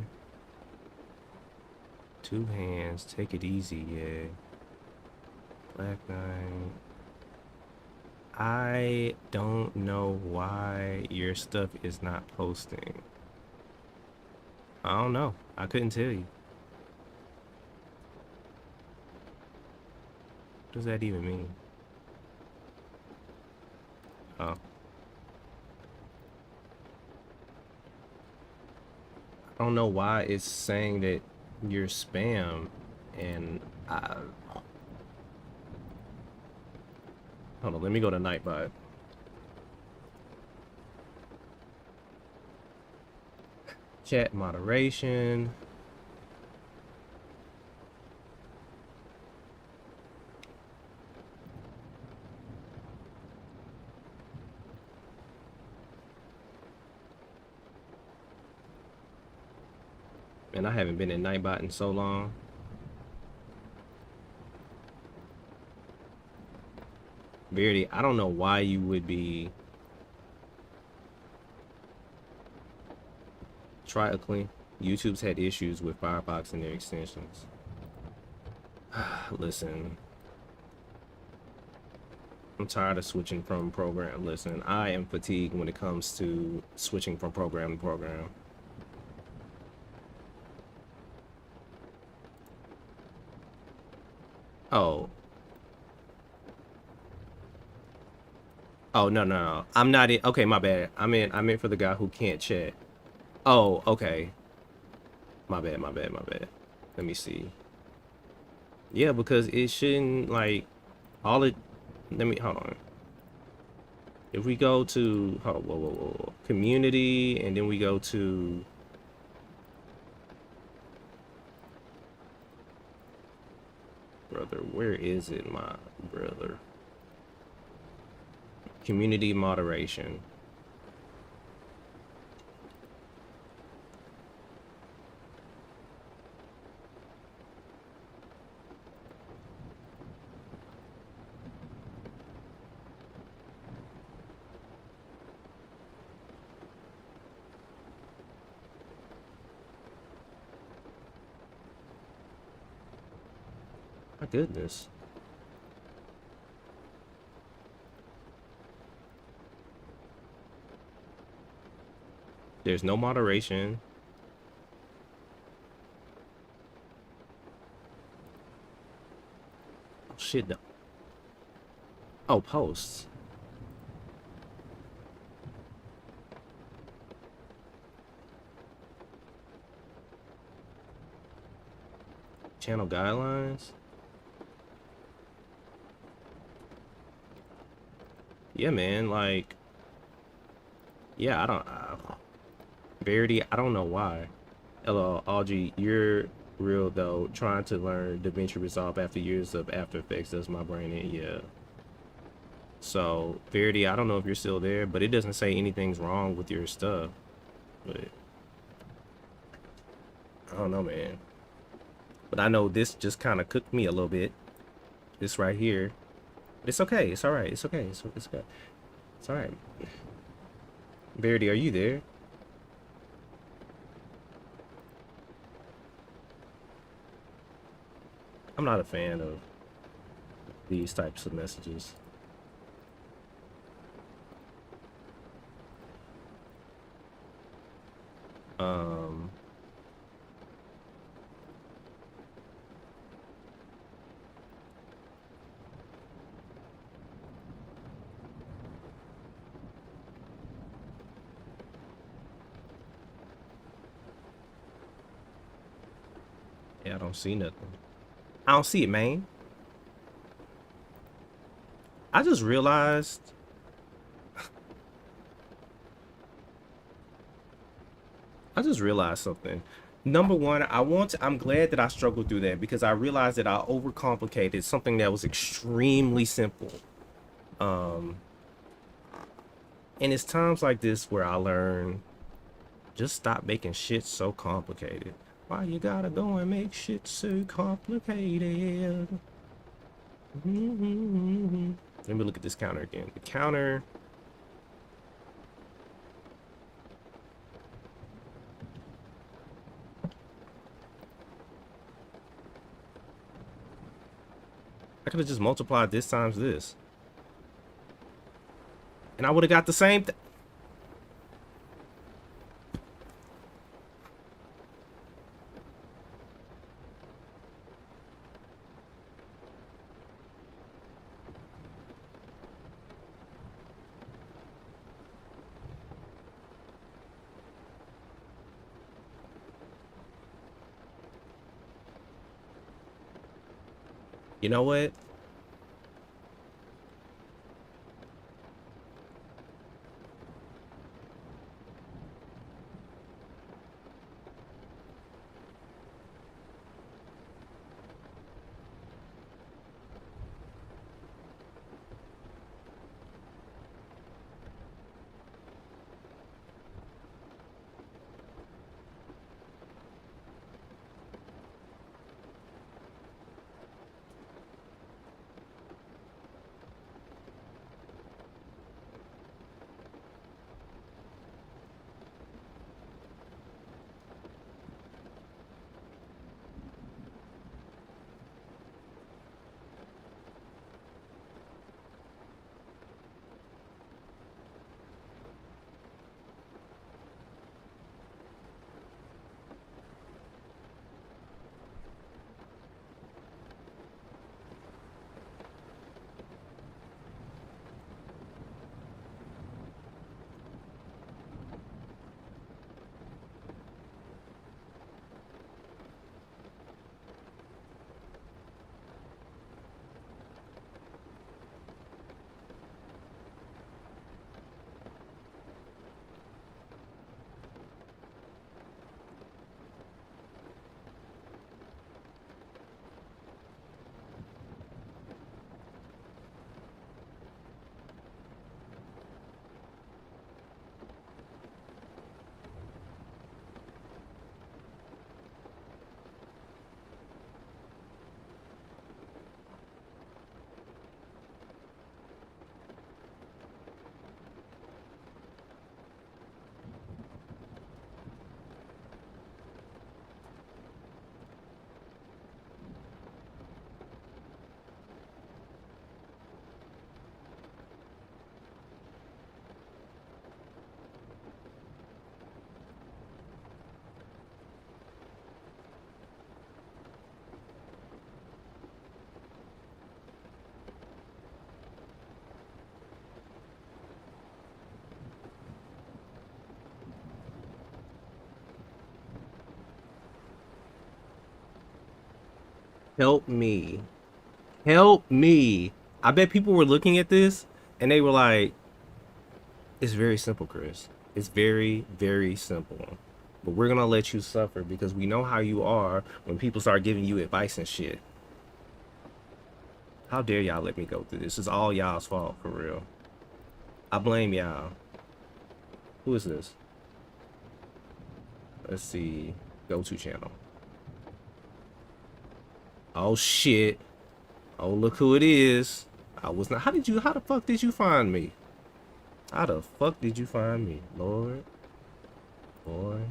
Two hands, take it easy, yeah. Black Knight. I don't know why your stuff is not posting. I don't know. I couldn't tell you. What does that even mean? Oh. I don't know why it's saying that you're spam, and hold on, let me go to Nightbot. Chat moderation. Man, I haven't been in Nightbot in so long. Verity, I don't know why you would be. Try a clean. YouTube's had issues with Firefox and their extensions. Listen, I'm tired of switching from program. Listen, I am fatigued when it comes to switching from program to program. Oh. Oh, no, no, no. I'm not in. Okay, my bad. I meant for the guy who can't chat. Oh, okay. My bad, my bad, my bad. Let me see. Yeah, because it shouldn't, like, all it. Let me, hold on. If we go to, hold on, whoa. Community, and then we go to. Brother, where is it, my brother? Community moderation. My goodness. There's no moderation. shit though. Oh, posts. Channel guidelines. Yeah, man. Like, yeah, Verity, I don't know why. Hello, Audrey, you're real though. Trying to learn DaVinci Resolve after years of After Effects does my brain in. Yeah. So, Verity, I don't know if you're still there, but it doesn't say anything's wrong with your stuff. But I don't know, man. But I know this just kind of cooked me a little bit. This right here. It's okay. It's all right. It's okay. It's okay. It's all right. Verity, are you there? I'm not a fan of these types of messages. Um, yeah, I don't see nothing. I don't see it, man. I just realized. I just realized something. Number one, I'm glad that I struggled through that because I realized that I overcomplicated something that was extremely simple. Um, and it's times like this where I learn just stop making shit so complicated. Why you gotta go and make shit so complicated? Let me look at this counter again. The counter. I could have just multiplied this times this. And I would have got the same thing. You know what? Help me. Help me. I bet people were looking at this and they were like, it's very simple, Chris. It's very, very simple. But we're gonna let you suffer because we know how you are when people start giving you advice and shit. How dare y'all let me go through this? It's all y'all's fault, for real. I blame y'all. Who is this? Let's see. Go to channel. Oh shit. Oh, look who it is. I was not. How the fuck did you find me? How the fuck did you find me? Lord. Boy.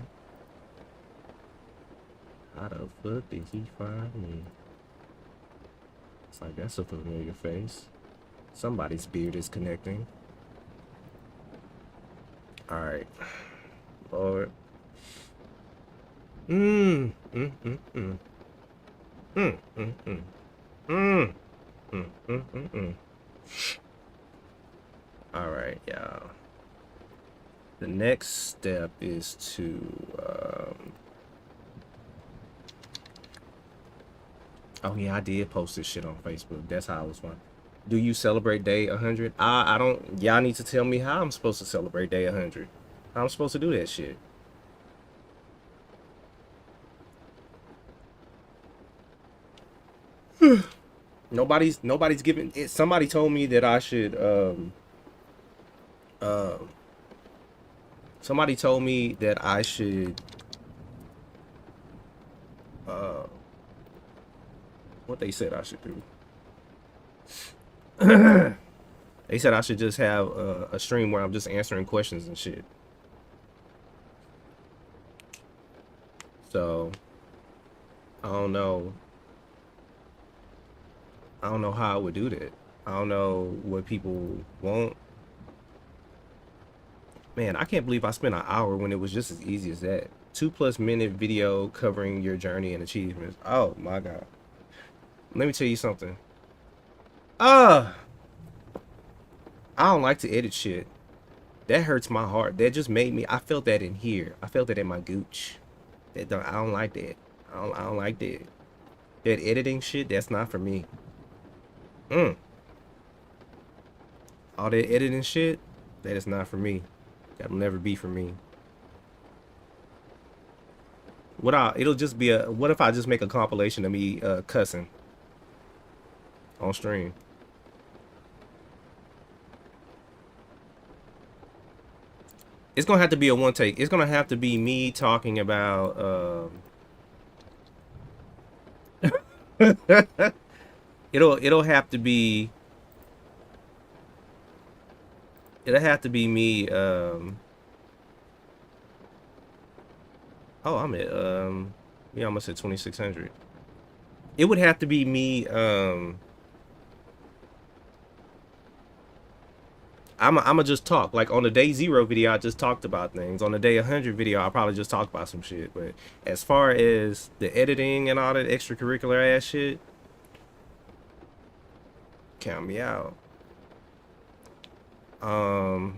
How the fuck did he find me? It's like, that's a familiar face. Somebody's beard is connecting. Alright. Lord. Mm. Mm. Mm. Mm. Mm. Mm. Mm. Mm. Mm. Mm. Mm. Mm. Alright, y'all. The next step is to oh yeah, I did post this shit on Facebook. That's how I was fun. Do you celebrate day 100? I don't. Y'all need to tell me how I'm supposed to celebrate day 100. How I'm supposed to do that shit. Nobody's giving it. Somebody told me that I should um somebody told me that I should uh what they said I should do. They said I should just have a stream where I'm just answering questions and shit. So I don't know. I don't know how I would do that. I don't know what people want. Man, I can't believe I spent an hour when it was just as easy as that. 2+ minute video covering your journey and achievements. Oh my god. Let me tell you something. I don't like to edit shit. That hurts my heart. That just made me. I felt that in here. I felt that in my gooch. I don't like that. I don't like that. That editing shit. That's not for me. All that editing shit. That is not for me. That'll never be for me. It'll just be a. What if I just make a compilation of me cussing on stream? It's gonna have to be a one take. It's gonna have to be me talking about. It'll have to be. It'll have to be me. Oh, I'm at yeah, almost at 2600. It would have to be me. I'ma just talk. Like on the day 0 video, I just talked about things. On the day 100 video, I probably just talked about some shit. But as far as the editing and all that extracurricular ass shit, count me out. I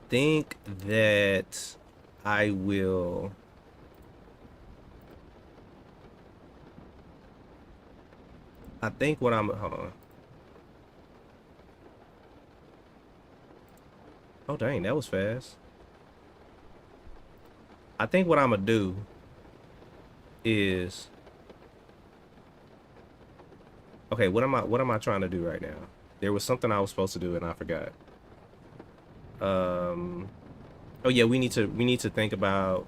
think that I will. I think what I'm. Hold on. Oh dang, that was fast. I think what I'm gonna do is. Okay, what am I trying to do right now? There was something I was supposed to do and I forgot. Oh yeah, we need to think about.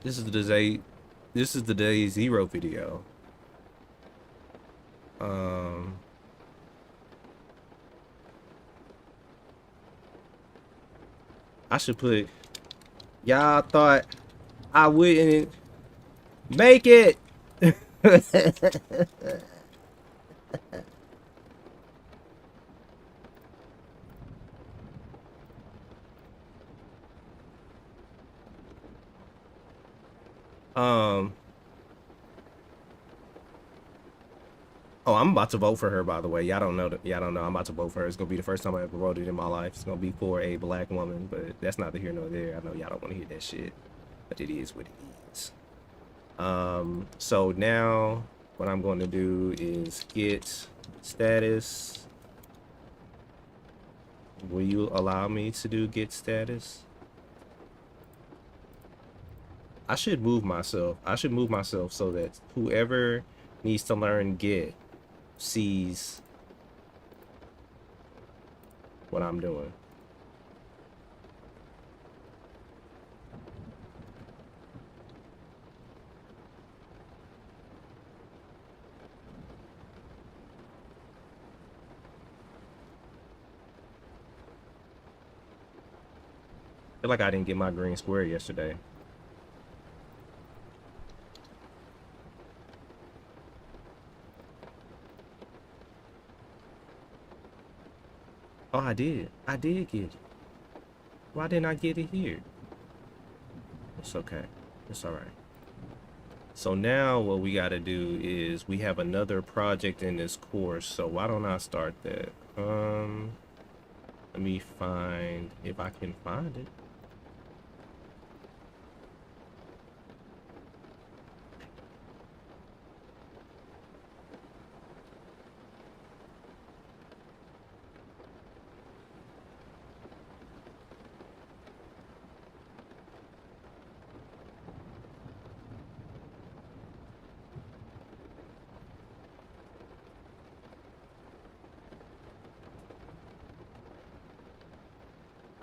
This is the day 0 video. I should put. Y'all thought I wouldn't make it. Oh, I'm about to vote for her, by the way. Y'all don't know that. Y'all don't know. I'm about to vote for her. It's gonna be the first time I ever voted in my life. It's gonna be for a black woman, but that's not the here nor there. I know y'all don't want to hear that shit. but it is what it is. So now what I'm going to do is get status. Will you allow me to do get status? I should move myself. I should move myself so that whoever needs to learn get sees what I'm doing. I feel like I didn't get my green square yesterday. Oh, I did. I did get it. Why didn't I get it here? It's okay. It's all right. So now what we got to do is we have another project in this course. So why don't I start that? Let me find if I can find it.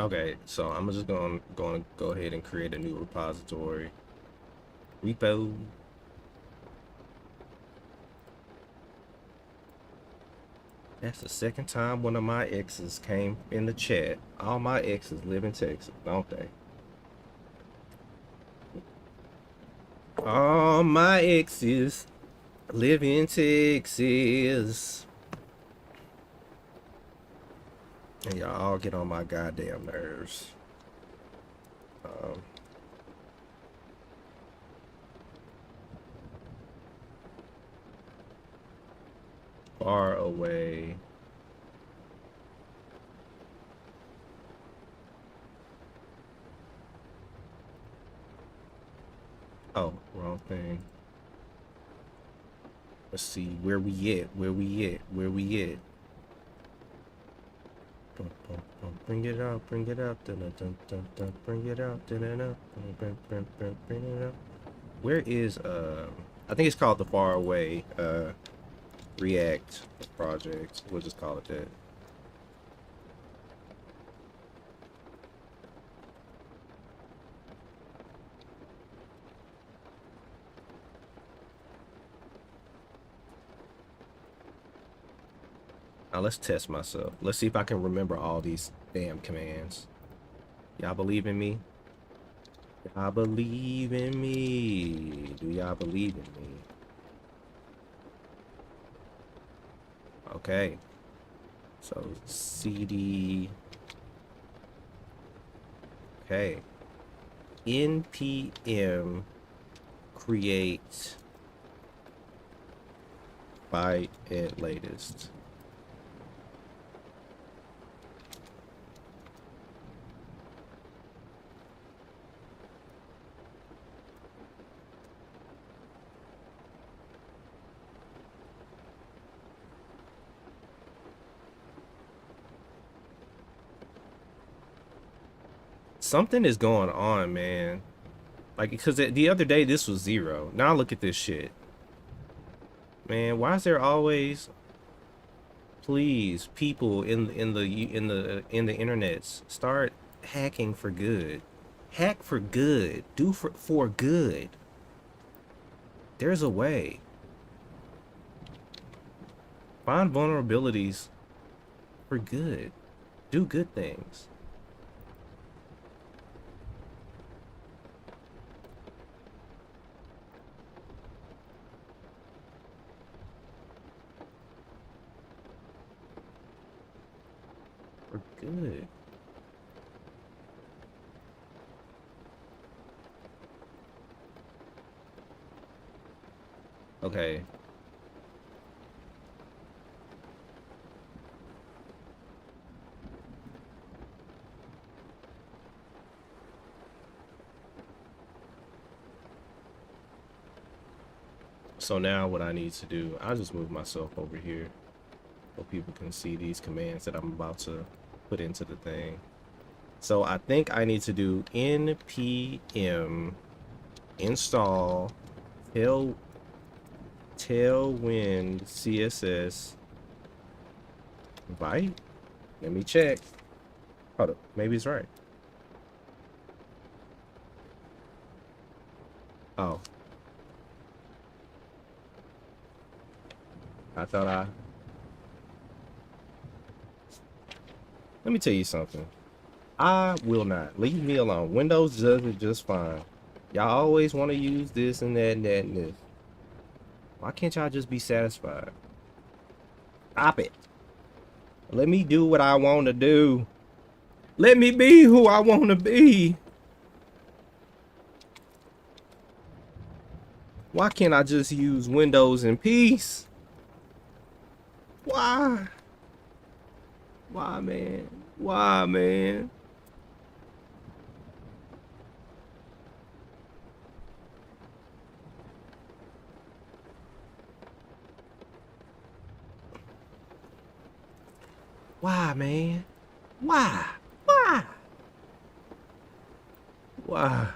Okay, so I'm just going to go ahead and create a new repository. Repo. That's the second time one of my exes came in the chat. All my exes live in Texas, don't they? All my exes live in Texas. And y'all all get on my goddamn nerves. Um, Far away. Oh, wrong thing. Let's see where we at. Where we at? Where we at? Bum, bum, bum. Bring it out. Bring it out. Dun, dun, dun, dun, dun. Bring it out. Dun, dun, dun. Bring it out. Where is I think it's called the Far Away React project. We'll just call it that. Now let's test myself. Let's see if I can remember all these damn commands. Y'all believe in me? Y'all believe in me? Do y'all believe in me? Okay. So CD. Okay. NPM create by at latest. Something is going on, man. Like, because the other day this was 0. Now look at this shit. Man, why is there always, please, people in the internets start hacking for good. Hack for good. Do for good. There's a way. Find vulnerabilities for good. Do good things. For good. Okay. So now what I need to do, I'll just move myself over here so people can see these commands that I'm about to put into the thing. So I think I need to do npm install tailwind css right. Let me check. Hold up, maybe it's right. Oh, I thought I. Let me tell you something. I will not. Leave me alone. Windows does it just fine. Y'all always want to use this and that and that and this. Why can't y'all just be satisfied? Stop it. Let me do what I want to do. Let me be who I want to be. Why can't I just use Windows in peace? Why? Why, man? Why, man? Why, man? Why? Why? Why?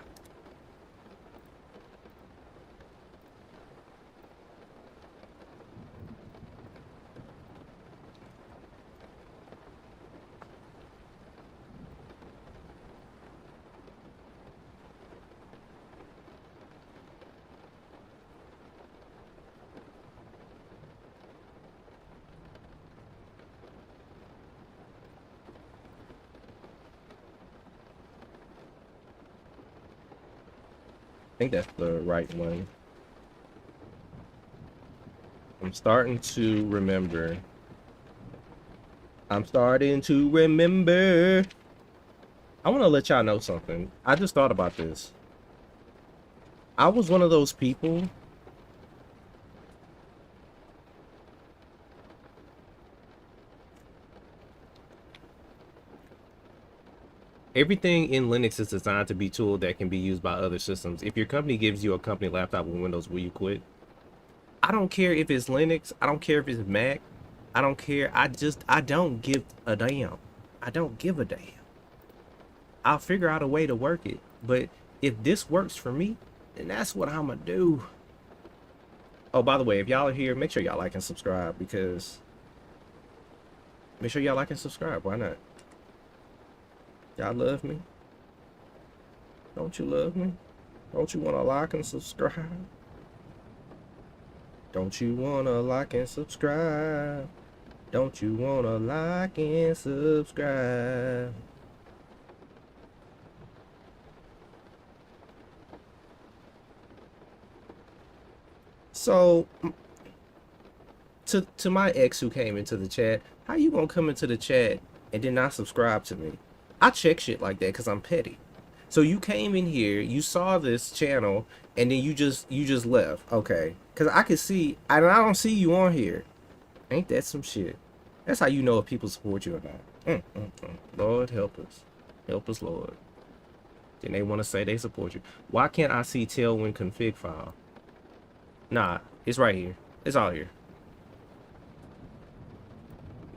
I think that's the right one. I'm starting to remember. I'm starting to remember. I want to let y'all know something. I just thought about this. I was one of those people. Everything in Linux is designed to be a tool that can be used by other systems. If your company gives you a company laptop with Windows, will you quit? I don't care if it's Linux. I don't care if it's Mac. I don't care. I don't give a damn. I don't give a damn. I'll figure out a way to work it. But if this works for me, then that's what I'm gonna do. Oh, by the way, if y'all are here, make sure y'all like and subscribe, because make sure y'all like and subscribe. Why not? Y'all love me? Don't you love me? Don't you want to like and subscribe? Don't you want to like and subscribe? Don't you want to like and subscribe? So, to my ex who came into the chat, how you gonna come into the chat and then not subscribe to me? I check shit like that because I'm petty. So you came in here, you saw this channel, and then you just left. Okay, because I can see, I don't see you on here. Ain't that some shit? That's how you know if people support you or not. Lord help us, Lord. Then they want to say they support you. Why can't I see Tailwind config file? Nah, it's right here. It's all here.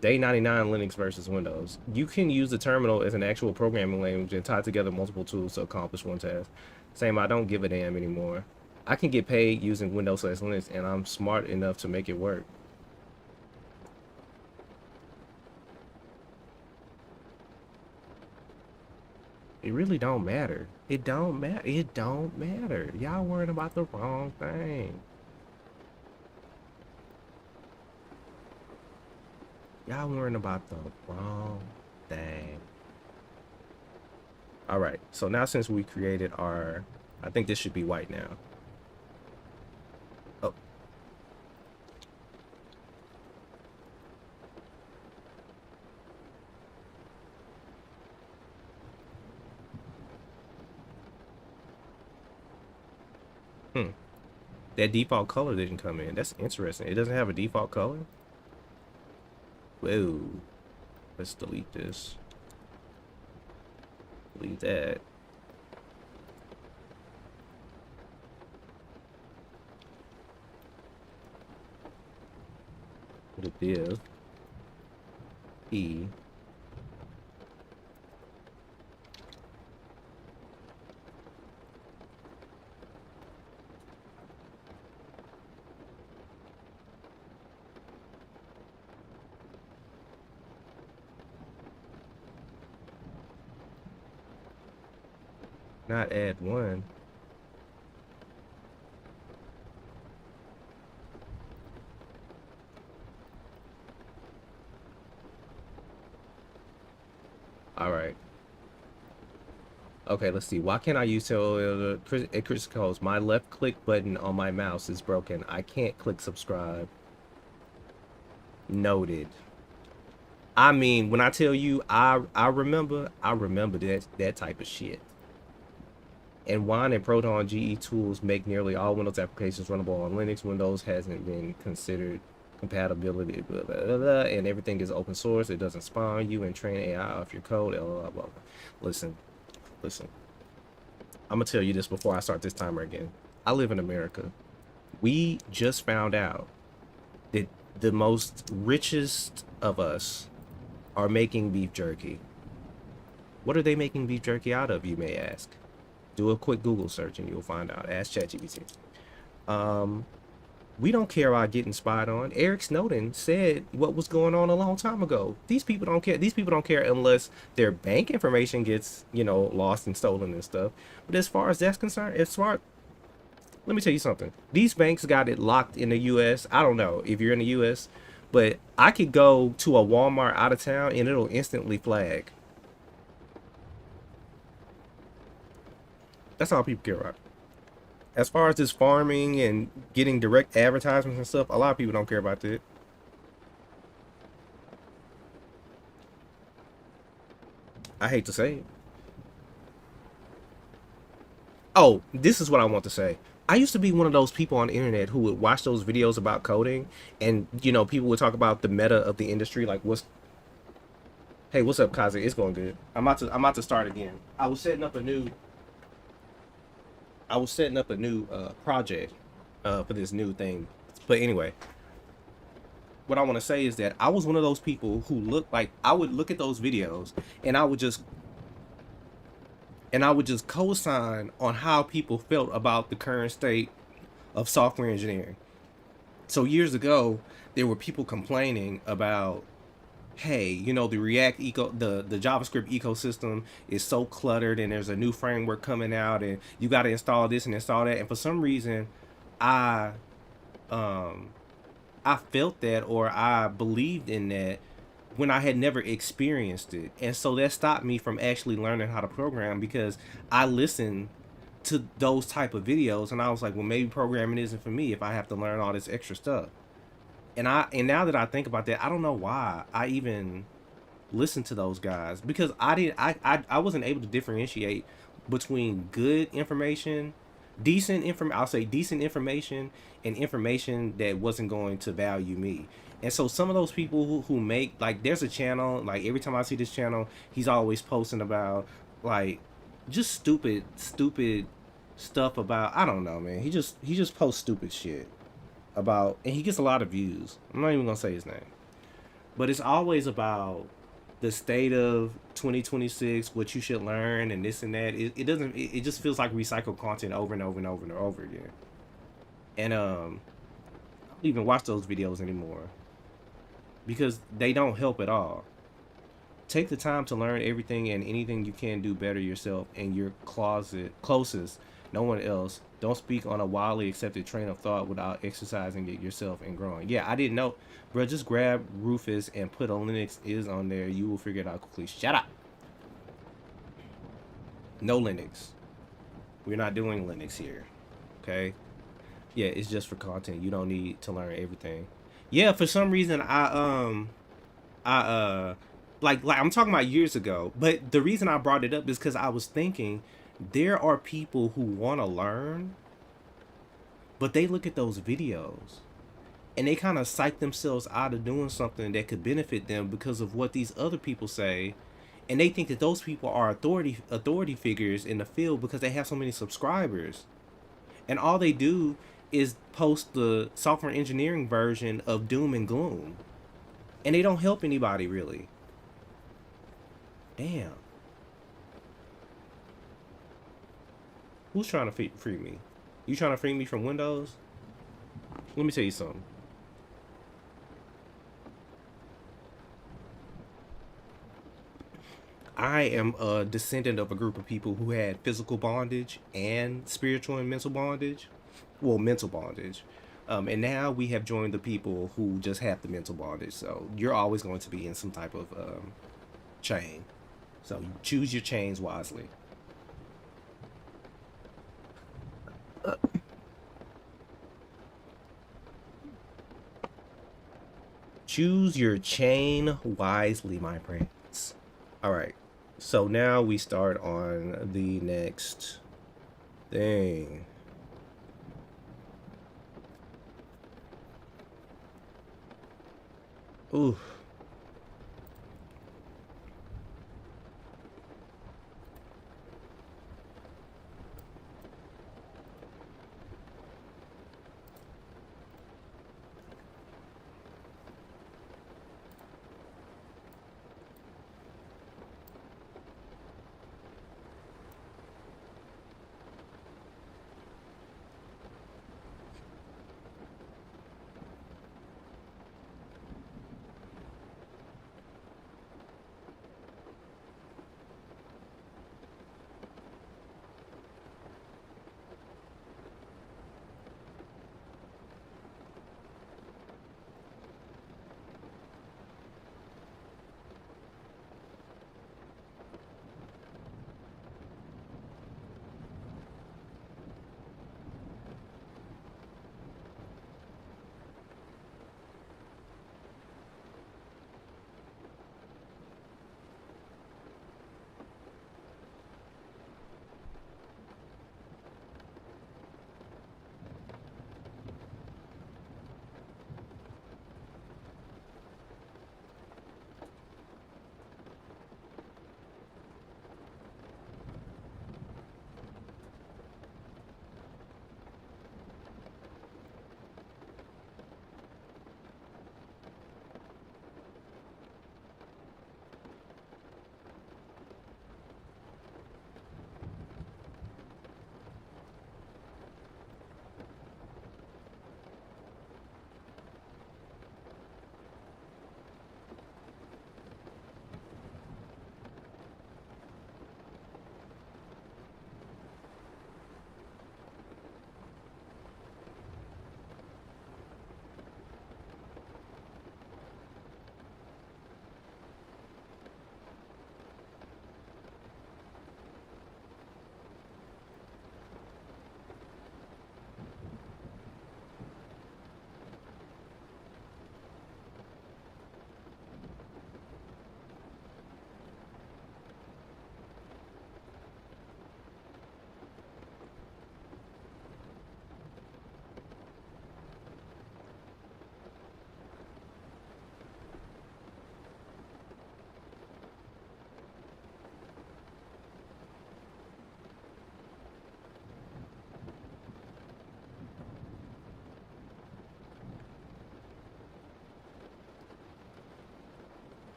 Day 99 Linux versus Windows. You can use the terminal as an actual programming language and tie together multiple tools to accomplish one task. Same, I don't give a damn anymore. I can get paid using Windows/Linux, and I'm smart enough to make it work. It really don't matter. It don't matter. It don't matter. Y'all worrying about the wrong thing. Y'all worrying about the wrong thing. All right, so now since we created our, I think this should be white now. Oh. That default color didn't come in. That's interesting. It doesn't have a default color? Whoa. Let's delete this. Delete that. Put a div e not add one. All right. Okay, let's see. Why can't I use Chris calls my left click button on my mouse is broken. I can't click subscribe. Noted. I mean, when I tell you I remember that type of shit. And Wine and Proton GE tools make nearly all Windows applications runnable on Linux. Windows hasn't been considered compatibility, blah, blah, blah, blah, and everything is open source. It doesn't spawn you and train AI off your code. Blah, blah, blah. Listen. I'm gonna tell you this before I start this timer again. I live in America. We just found out that the most richest of us are making beef jerky. What are they making beef jerky out of, you may ask? Do a quick Google search and you'll find out. Ask ChatGPT. We don't care about getting spied on. Eric Snowden said what was going on a long time ago. These people don't care. These people don't care unless their bank information gets, lost and stolen and stuff. But as far as that's concerned, let me tell you something. These banks got it locked in the U.S. I don't know if you're in the U.S., but I could go to a Walmart out of town and it'll instantly flag. That's all people care about. As far as this farming and getting direct advertisements and stuff, a lot of people don't care about that. I hate to say it. Oh, this is what I want to say. I used to be one of those people on the internet who would watch those videos about coding, and people would talk about the meta of the industry, like hey, what's up, Kazi? It's going good. I'm about to start again. I was setting up a new project for this new thing. But anyway, what I want to say is that I was one of those people who looked like I would look at those videos and I would just co-sign on how people felt about the current state of software engineering. So years ago, there were people complaining about, hey, the the JavaScript ecosystem is so cluttered and there's a new framework coming out and you got to install this and install that. And for some reason, I felt that, or I believed in that when I had never experienced it. And so that stopped me from actually learning how to program, because I listened to those type of videos and I was like, well, maybe programming isn't for me if I have to learn all this extra stuff. And now that I think about that, I don't know why I even listened to those guys, because I wasn't able to differentiate between good information, I'll say decent information, and information that wasn't going to value me. And so some of those people who make, like, there's a channel, like every time I see this channel, he's always posting about like just stupid stuff about, I don't know, man. He just posts stupid shit about, and he gets a lot of views. I'm not even gonna say his name, but it's always about the state of 2026, what you should learn, and this and that. It just feels like recycled content over and over and over and over again. And I don't even watch those videos anymore because they don't help at all. Take the time to learn everything and anything you can do better yourself and your closest, no one else. Don't speak on a widely accepted train of thought without exercising it yourself and growing. Yeah, I didn't know. Bro, just grab Rufus and put a Linux is on there. You will figure it out quickly. Shut up. No Linux. We're not doing Linux here. Okay? Yeah, it's just for content. You don't need to learn everything. Yeah, for some reason like I'm talking about years ago, but the reason I brought it up is because I was thinking there are people who want to learn, but they look at those videos and they kind of psych themselves out of doing something that could benefit them because of what these other people say, and they think that those people are authority figures in the field because they have so many subscribers, and all they do is post the software engineering version of doom and gloom. And they don't help anybody really. Damn. Who's trying to free me? You trying to free me from Windows? Let me tell you something. I am a descendant of a group of people who had physical bondage and spiritual and mental bondage. Well, mental bondage. And now we have joined the people who just have the mental bondage. So you're always going to be in some type of chain. So choose your chains wisely. Choose your chain wisely, my friends. All right. So now we start on the next thing. Ooh.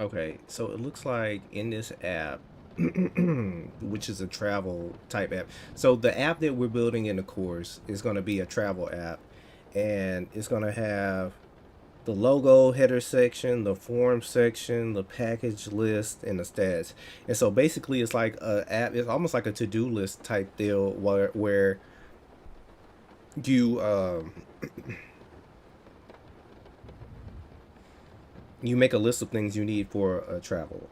Okay, so it looks like in this app, which is a travel type app. So the app that we're building in the course is going to be a travel app, and it's going to have the logo header section, the form section, the package list, and the stats. And so basically, it's like a app. It's almost like a to-do list type deal where you you make a list of things you need for a travel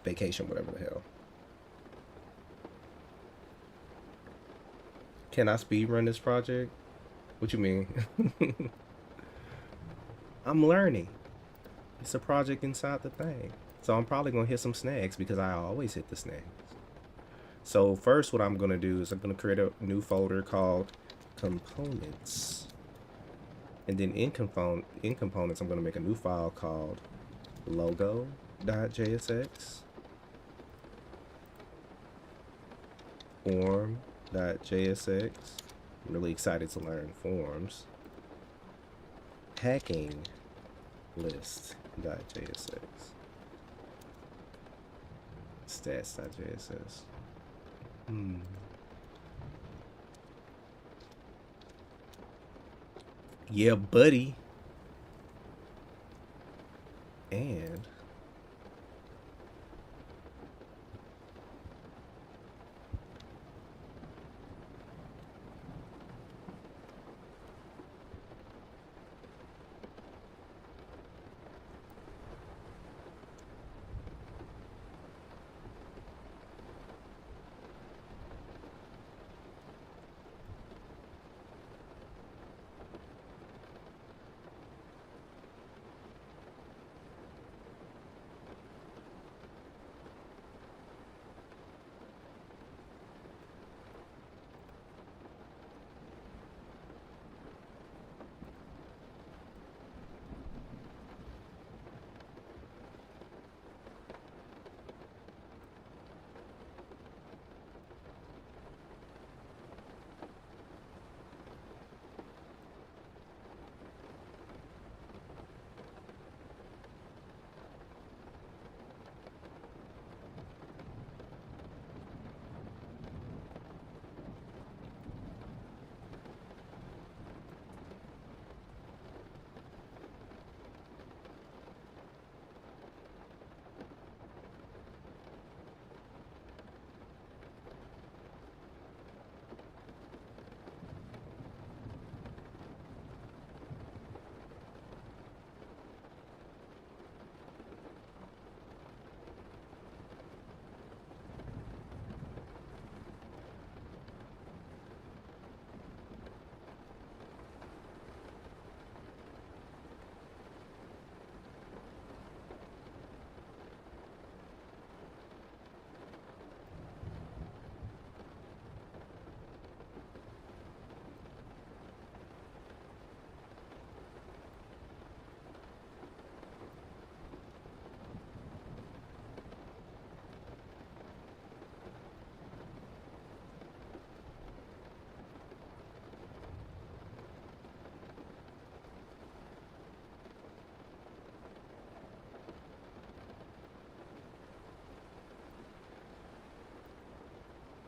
vacation, whatever the hell. Can I speed run this project? What you mean? I'm learning. It's a project inside the thing. So I'm probably gonna hit some snags because I always hit the snags. So first what I'm gonna do is I'm gonna create a new folder called components. And then in components I'm gonna make a new file called logo.jsx, form.jsx. I'm really excited to learn forms. Packing list.jsx, stats.jss. Yeah, buddy. And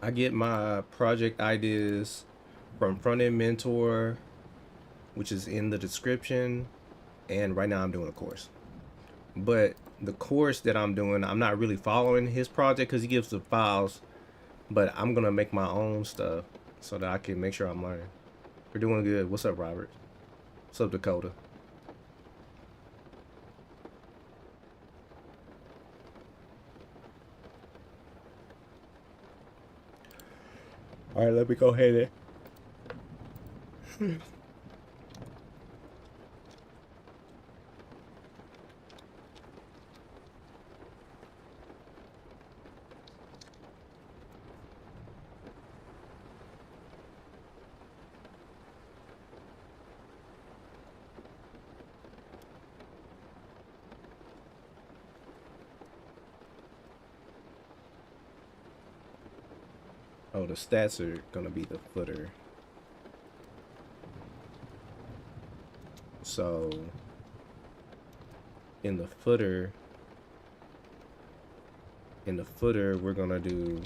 I get my project ideas from Front End Mentor, which is in the description. And right now I'm doing a course. But the course that I'm doing, I'm not really following his project because he gives the files. But I'm going to make my own stuff so that I can make sure I'm learning. We're doing good. What's up, Robert? What's up, Dakota? All right, let me go ahead and... Oh, the stats are going to be the footer. So in the footer, In the footer, we're gonna do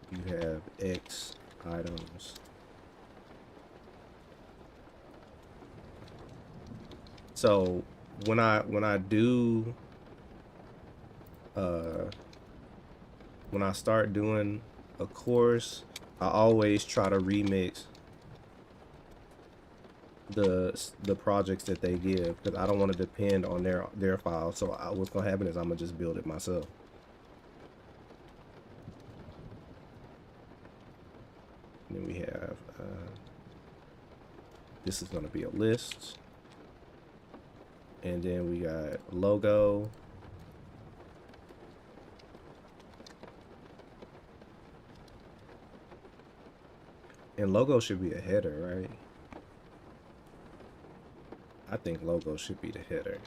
you have X items. So when I do when I start doing a course, I always try to remix the projects that they give, because I don't want to depend on their file. So what's gonna happen is I'm gonna just build it myself. And then we have this is gonna be a list, and then we got logo. And logo should be a header, right? I think logo should be the header.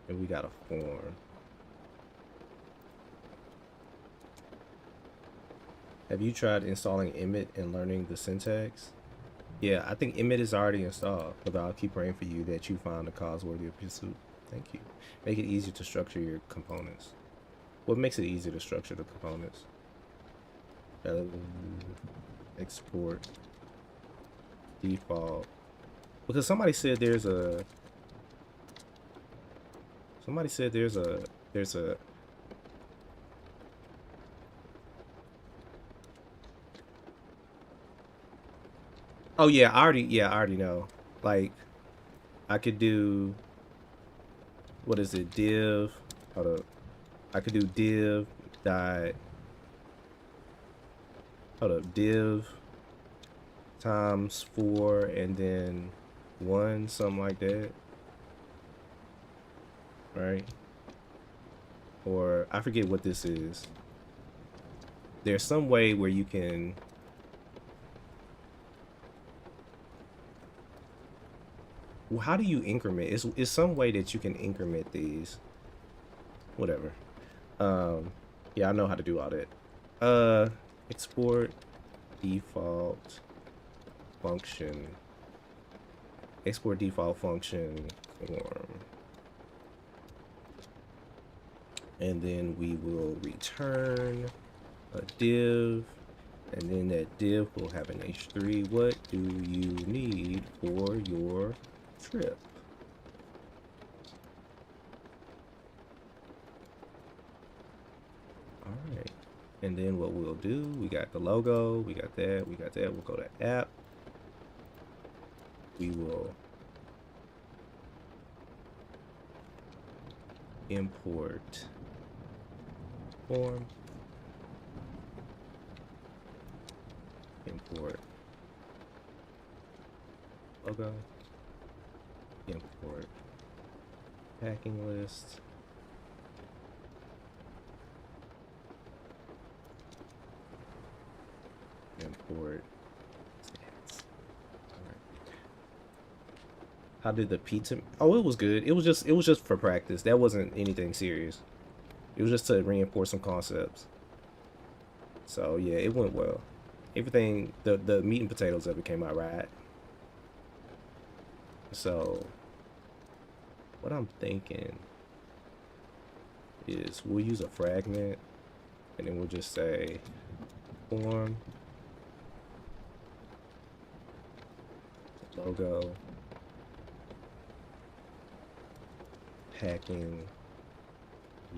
And we got a form. Have you tried installing Emmet and learning the syntax? Yeah, I think Emmet is already installed, but I'll keep praying for you that you find a cause worthy of pursuit. Thank you. Make it easier to structure your components. What makes it easier to structure the components? Export default. Because somebody said there's a oh yeah, I already know. Like I could do, what is it, div, hold up. I could do div dot, hold up, div times 4 and then 1, something like that. Right? Or I forget what this is. There's some way where you can how do you increment? It's some way that you can increment these. Whatever. Yeah, I know how to do all that. Export default function. Export default function form. And then we will return a div, and then that div will have an h3. What do you need for your trip? All right, and then what we'll do, we got the logo, we got that, we'll go to app. We will import form, import logo, import packing list, import stats. All right. How did the pizza? Oh, it was good. It was just for practice. That wasn't anything serious. It was just to reinforce some concepts. So yeah, it went well. Everything, the meat and potatoes of it came out right. So what I'm thinking is we'll use a fragment, and then we'll just say form logo packing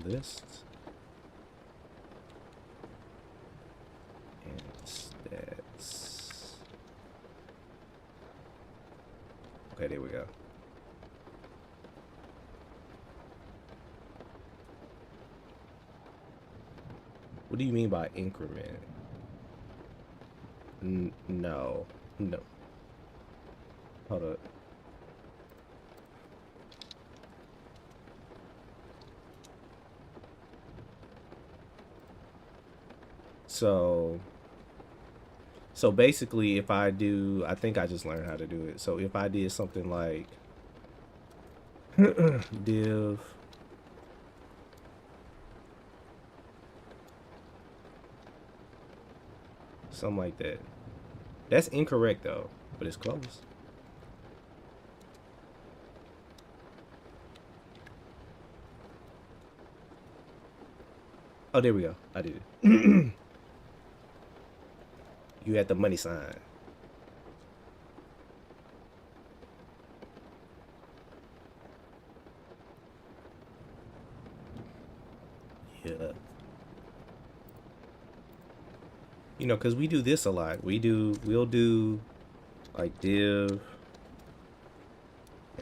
list and stats. Okay, there we go. What do you mean by increment? No. Hold up. So basically, if I do, I think I just learned how to do it. So if I did something like div, something like that. That's incorrect though, but it's close. Oh, there we go. I did it. You had the money sign. Yeah. You know, because we do this a lot. We'll do like div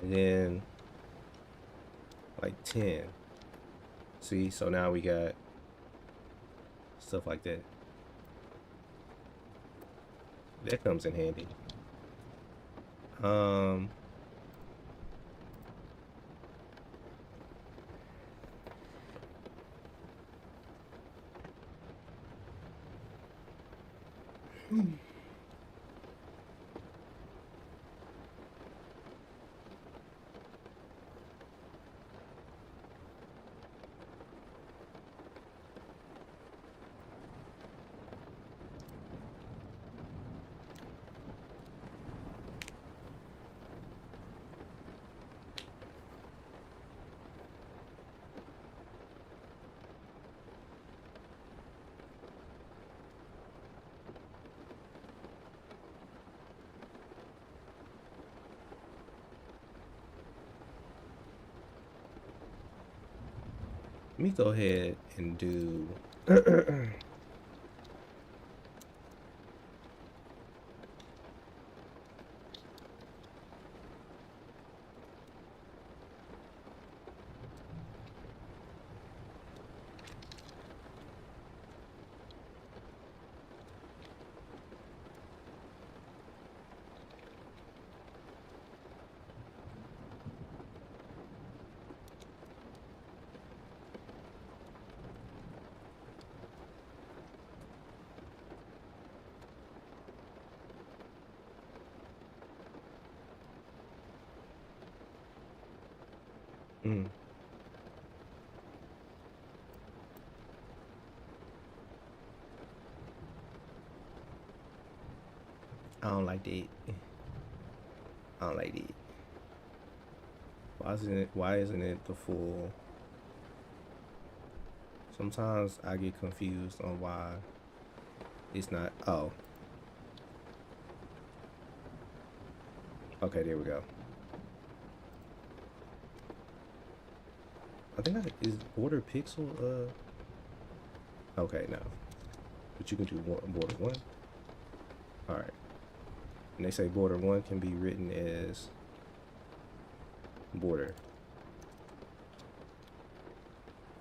and then like 10. See, so now we got stuff like that. That comes in handy. Um, let me go ahead and do mm, I don't like that. I don't like that. Why isn't it the full? Sometimes I get confused on why it's not. Oh, okay, there we go. I think is border pixel. Okay, no, but you can do border one. All right, and they say border one can be written as border.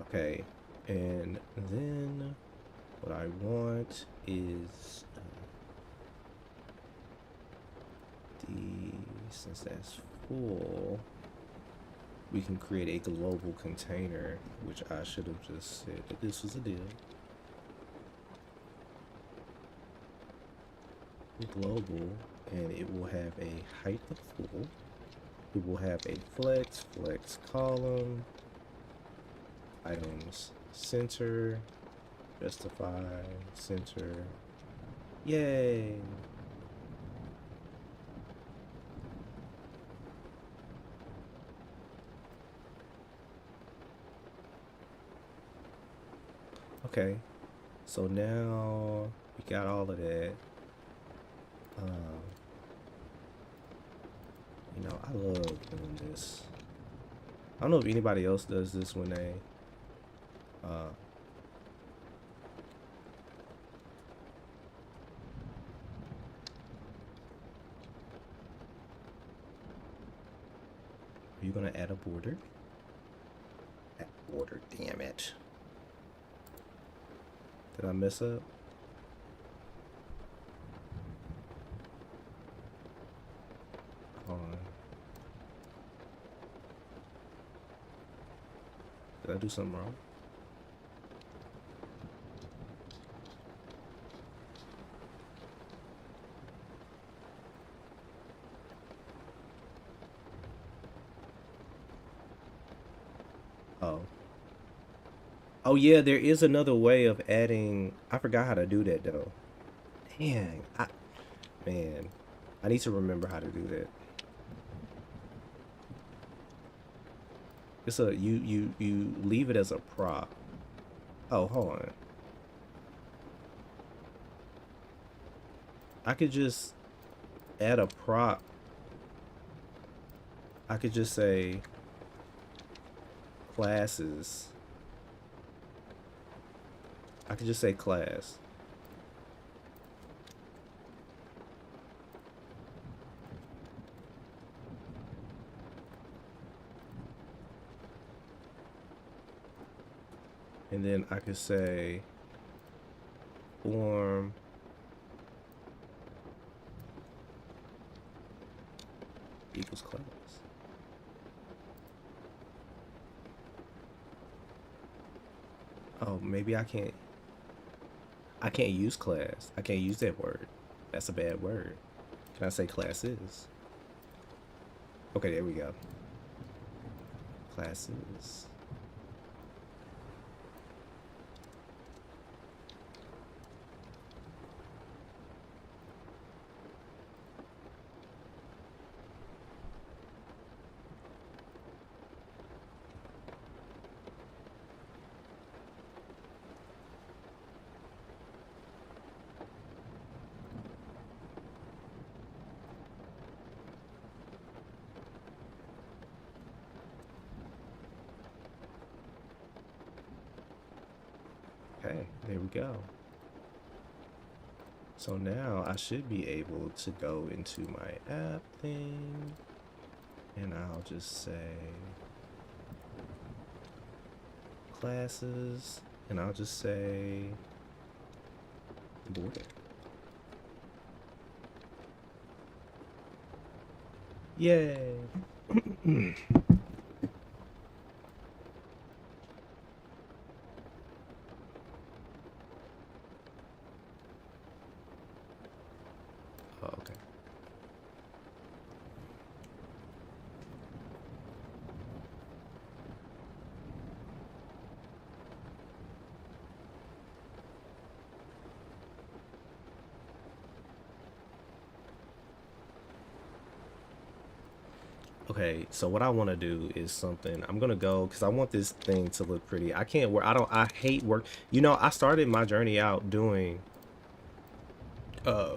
Okay, and then what I want is since that's full, we can create a global container, which I should have just said that this was a deal. Global, and it will have a height of full. It will have a flex column, items center, justify center. Yay! Okay, so now we got all of that. You know, I love doing this. I don't know if anybody else does this when they are you gonna add a border? Add border, damn it. Did I mess up? hold on. Did I do something wrong? Oh. Oh yeah, there is another way of adding. I forgot how to do that though. Dang. Man, I need to remember how to do that. It's a you leave it as a prop. Oh, hold on. I could just add a prop. I could just say classes. I could just say class. And then I could say form equals class. Oh, maybe I can't use class. I can't use that word. That's a bad word. Can I say classes? Okay, there we go. Classes. Okay, there we go. So now I should be able to go into my app thing, and I'll just say classes, and I'll just say border. Yay! Oh, okay. Okay, so what I want to do is something. I'm gonna go because I want this thing to look pretty. I can't work. I hate work. You know, I started my journey out doing uh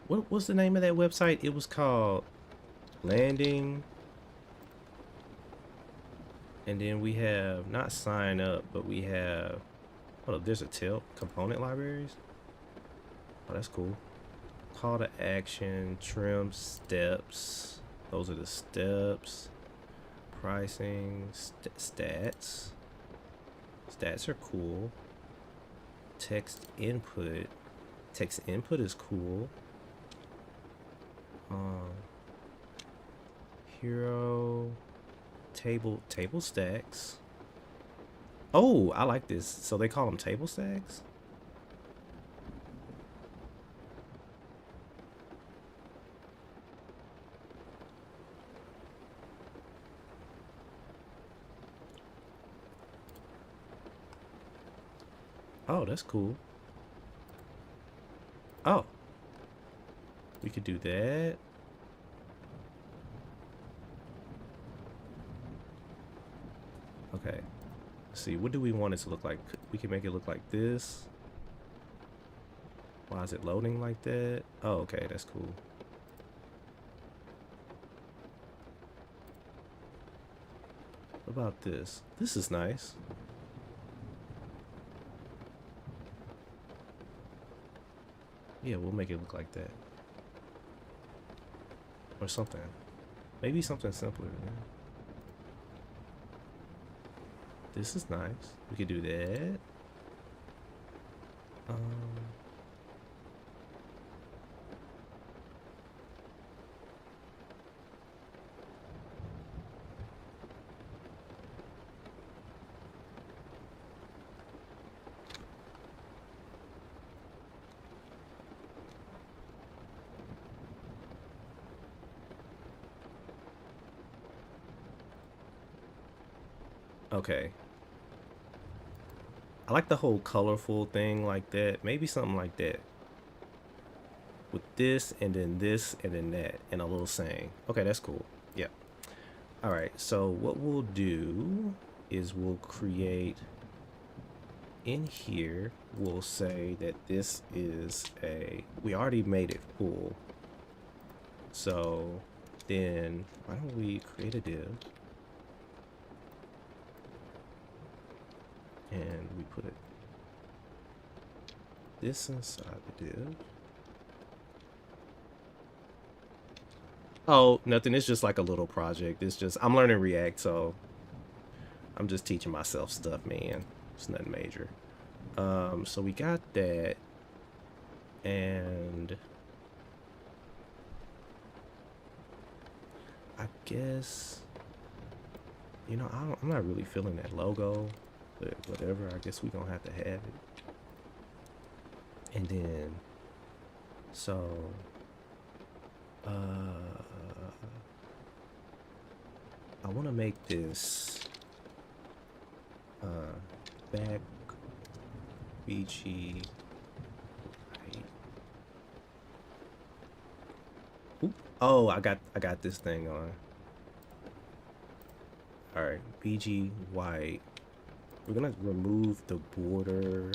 what was the name of that website? It was called Landing, and then we have not sign up, but we have. Oh, there's a tip component libraries. Oh, that's cool. Call to action, trim steps. Those are the steps. Pricing, stats. Stats are cool. Text input. Text input is cool. Hero. Table stacks. Oh, I like this. So they call them table stacks? Oh, that's cool. Oh, we could do that. Okay. Let's see, what do we want it to look like? We can make it look like this. Why is it loading like that? Oh, okay, that's cool. What about this? This is nice. Yeah, we'll make it look like that. Or something. Maybe something simpler. Yeah. This is nice. We could do that. Um, okay. I like the whole colorful thing like that. Maybe something like that. With this and then that and a little saying. Okay, that's cool. Yeah. All right. So what we'll do is we'll create in here. We'll say that this is we already made it full. So then why don't we create a div and we put this inside the div. Oh, nothing. It's just like a little project. It's just, I'm learning React, so I'm just teaching myself stuff, man. It's nothing major. So we got that. And I guess, you know, I'm not really feeling that logo, but whatever. I guess we gonna have to have it. And then, so, I want to make this back BG right. Oop. Oh, I got this thing on. All right, BG white. We're gonna remove the border.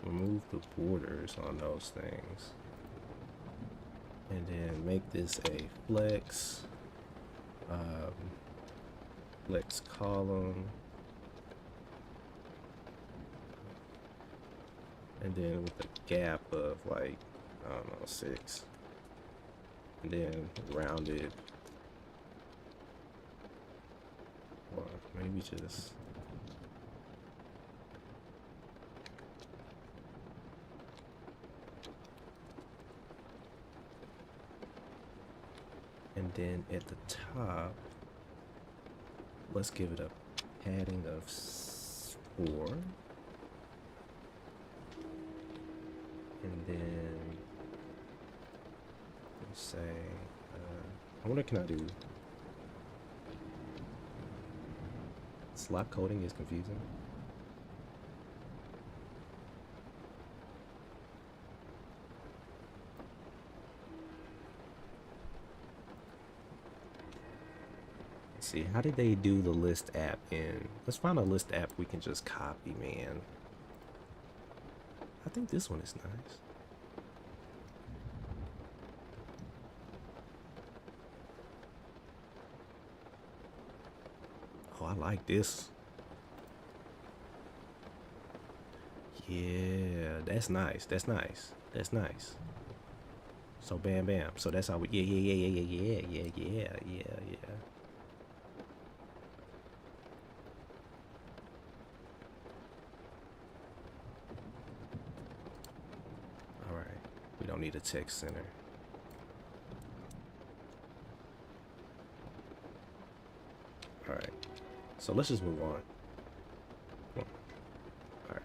Remove the borders on those things. And then make this a flex. Flex column. And then with a gap of like, I don't know, 6. And then rounded. Or maybe just. And then at the top, let's give it a padding of 4. And then let's say, I wonder, can I do slap coding is confusing. Let's see, how did they do the list app in? Let's find a list app we can just copy, man. I think this one is nice. Oh, I like this. Yeah, that's nice. That's nice. That's nice. So bam, bam. So that's how we. Yeah. All right. We don't need a text center. All right. So let's just move on. All right.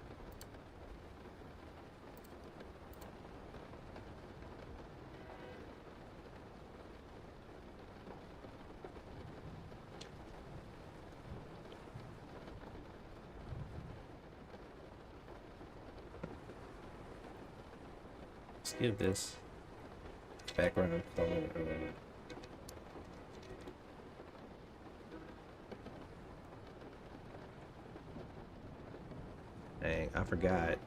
Let's give this background color. Dang, I forgot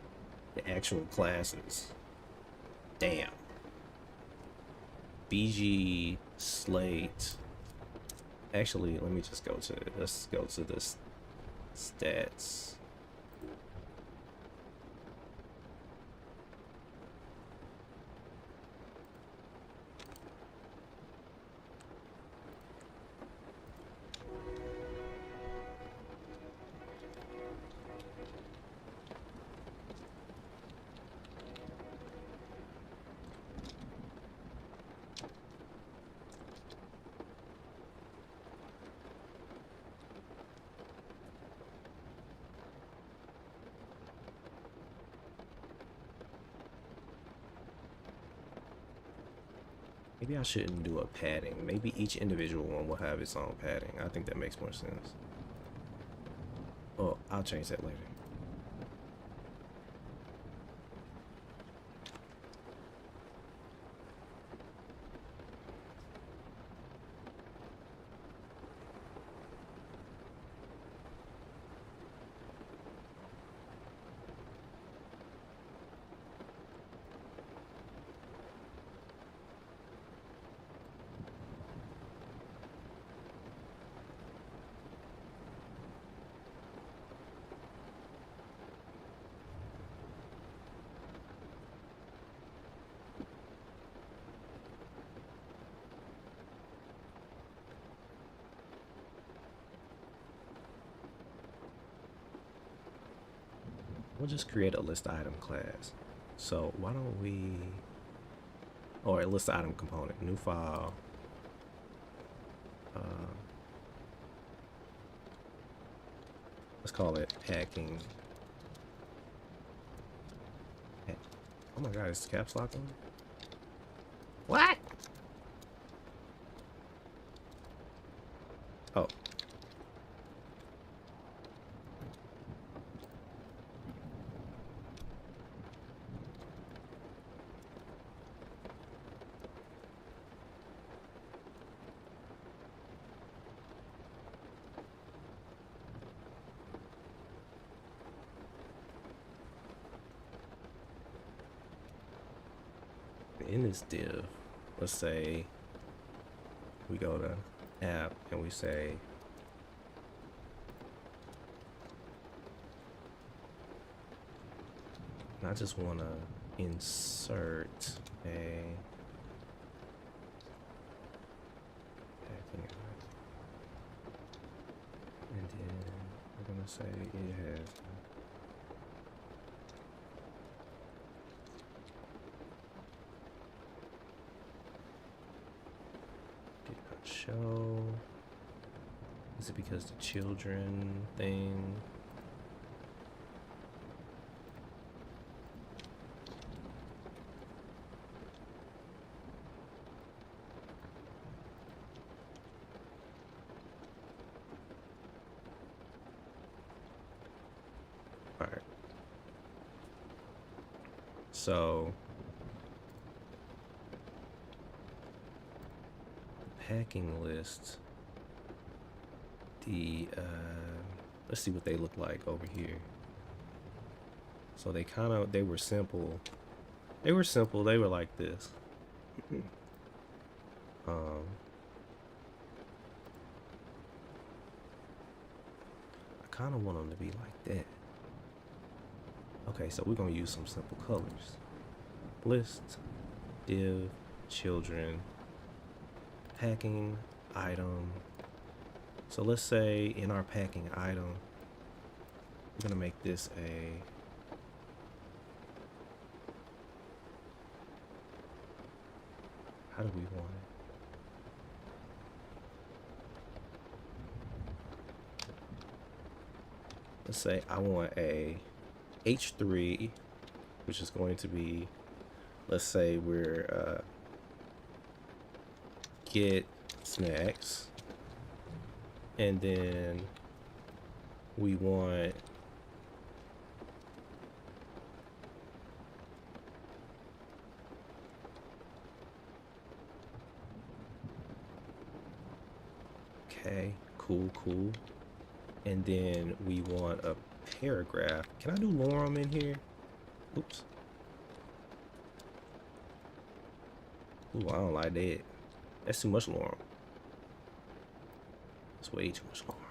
the actual classes. Damn. BG Slate. Actually, let me just go to it. Let's go to this stats. Maybe I shouldn't do a padding. Maybe each individual one will have its own padding. I think that makes more sense. Oh, I'll change that later. We'll just create a list item class. So why don't we, or a list item component, new file. Let's call it hacking. Oh my god, is caps lock on? What? Oh. In this div, let's say we go to app and we say I just want to insert a and then we're gonna say it has show. Is it because the children thing? All right. So packing list, the let's see what they look like over here. So they were simple. They were like this. I kind of want them to be like that. Okay, so we're gonna use some simple colors. List, div, children, packing item. So let's say in our packing item, we're gonna make this a how do we want it? Let's say I want a H3, which is going to be, let's say we're get snacks, and then we want Okay, cool, cool. And then we want a paragraph. Can I do lorem in here? Oops. Ooh, I don't like that. That's too much lorem. That's way too much lorem.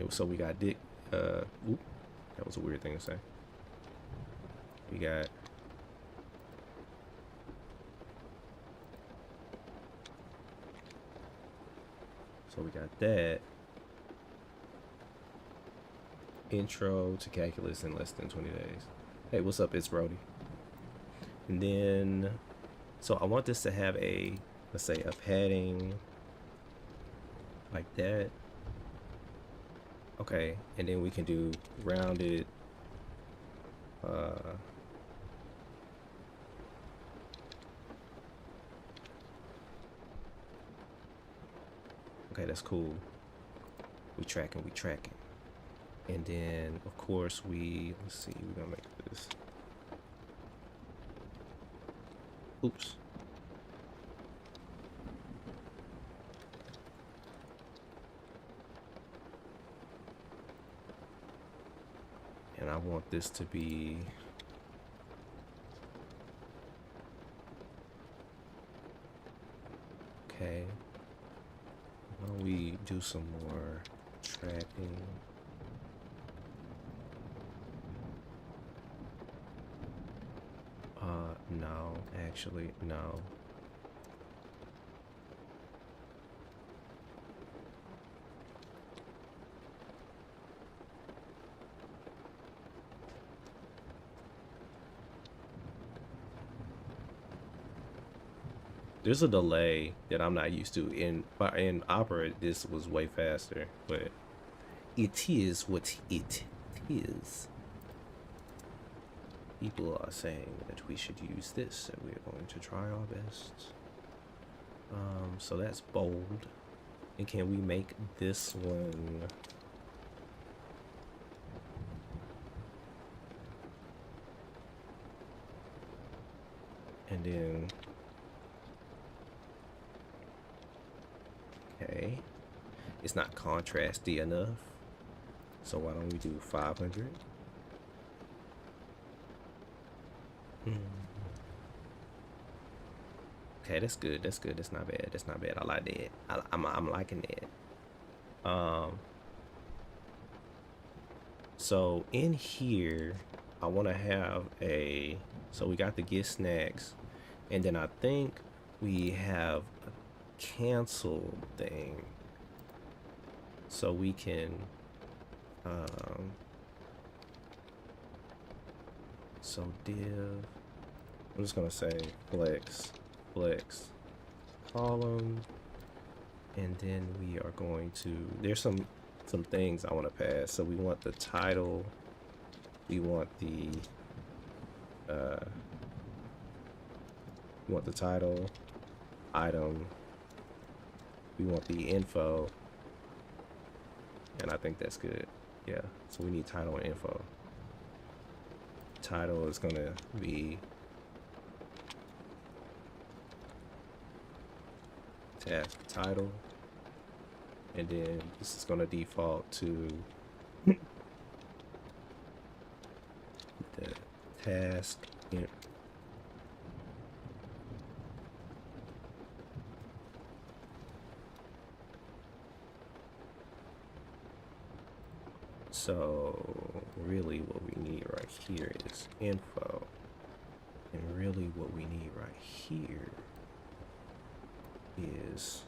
So we got dick. Oop, that was a weird thing to say. We got. So we got that. Intro to calculus in less than 20 days. Hey, what's up? It's Brody. And then, so I want this to have a, let's say, a padding like that. Okay, and then we can do rounded. Okay, that's cool. We tracking. And then, of course, let's see, we're gonna make this. Oops. And I want this to be. Okay. Why don't we do some more tracking? No, actually, no. There's a delay that I'm not used to. In Opera, this was way faster, but it is what it is. People are saying that we should use this, and we're going to try our best. So that's bold. And can we make this one? And then, okay, it's not contrasty enough. So why don't we do 500? Okay, that's good. That's good. That's not bad. That's not bad. I like that. I'm liking that. So in here, I want to have a. So we got the get snacks, and then I think we have a cancel thing. So we can. So div. I'm just gonna say flex column, and then we are going to, there's some things I want to pass. So we want the title, we want the title, item, we want the info, and I think that's good. Yeah, so we need title and info. Title is gonna be task title, and then this is going to default to the task so really what we need right here is info, and really what we need right here is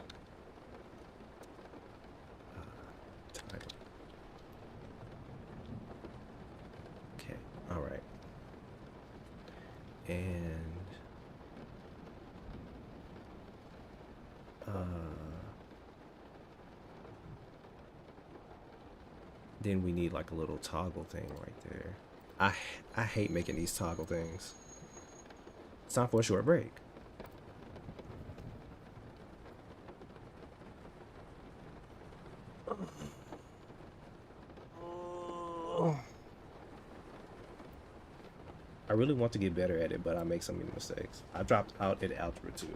title. Okay, all right. And then we need like a little toggle thing right there. I hate making these toggle things. It's time for a short break. I really want to get better at it, but I make so many mistakes. I dropped out at Algebra 2.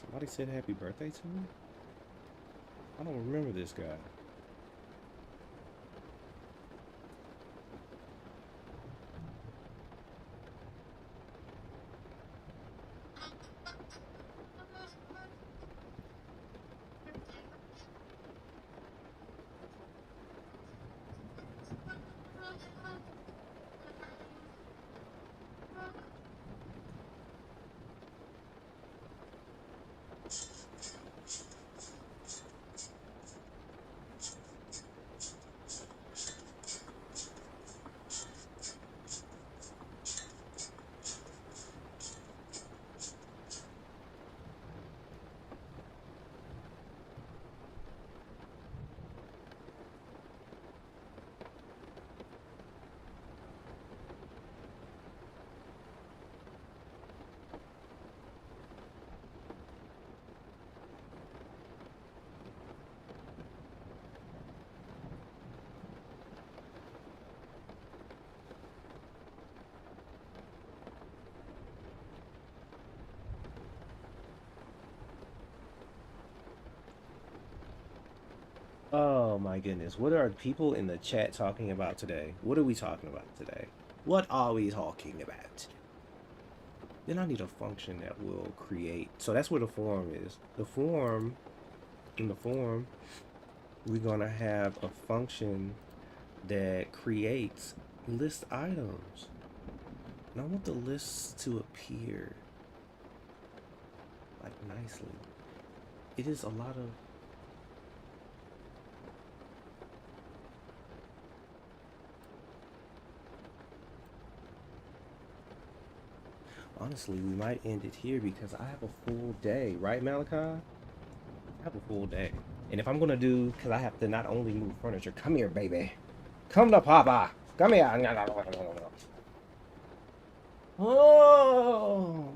Somebody said happy birthday to me? I don't remember this guy. Oh my goodness. What are people in the chat talking about today? What are we talking about today? What are we talking about? Then I need a function that will create. So that's where the form is. The form, in the form, we're going to have a function that creates list items. And I want the lists to appear like nicely. It is a lot of honestly, we might end it here because I have a full day, right, Malachi? I have a full day. And if I'm gonna do, because I have to not only move furniture, come here, baby. Come to Papa. Come here. Oh.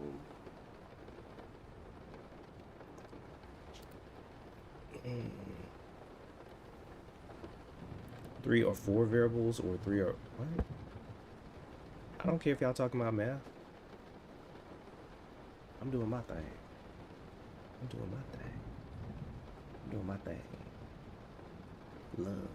3 or 4 variables or 3 or what? I don't care if y'all talking about math. I'm doing my thing. I'm doing my thing. I'm doing my thing. Love.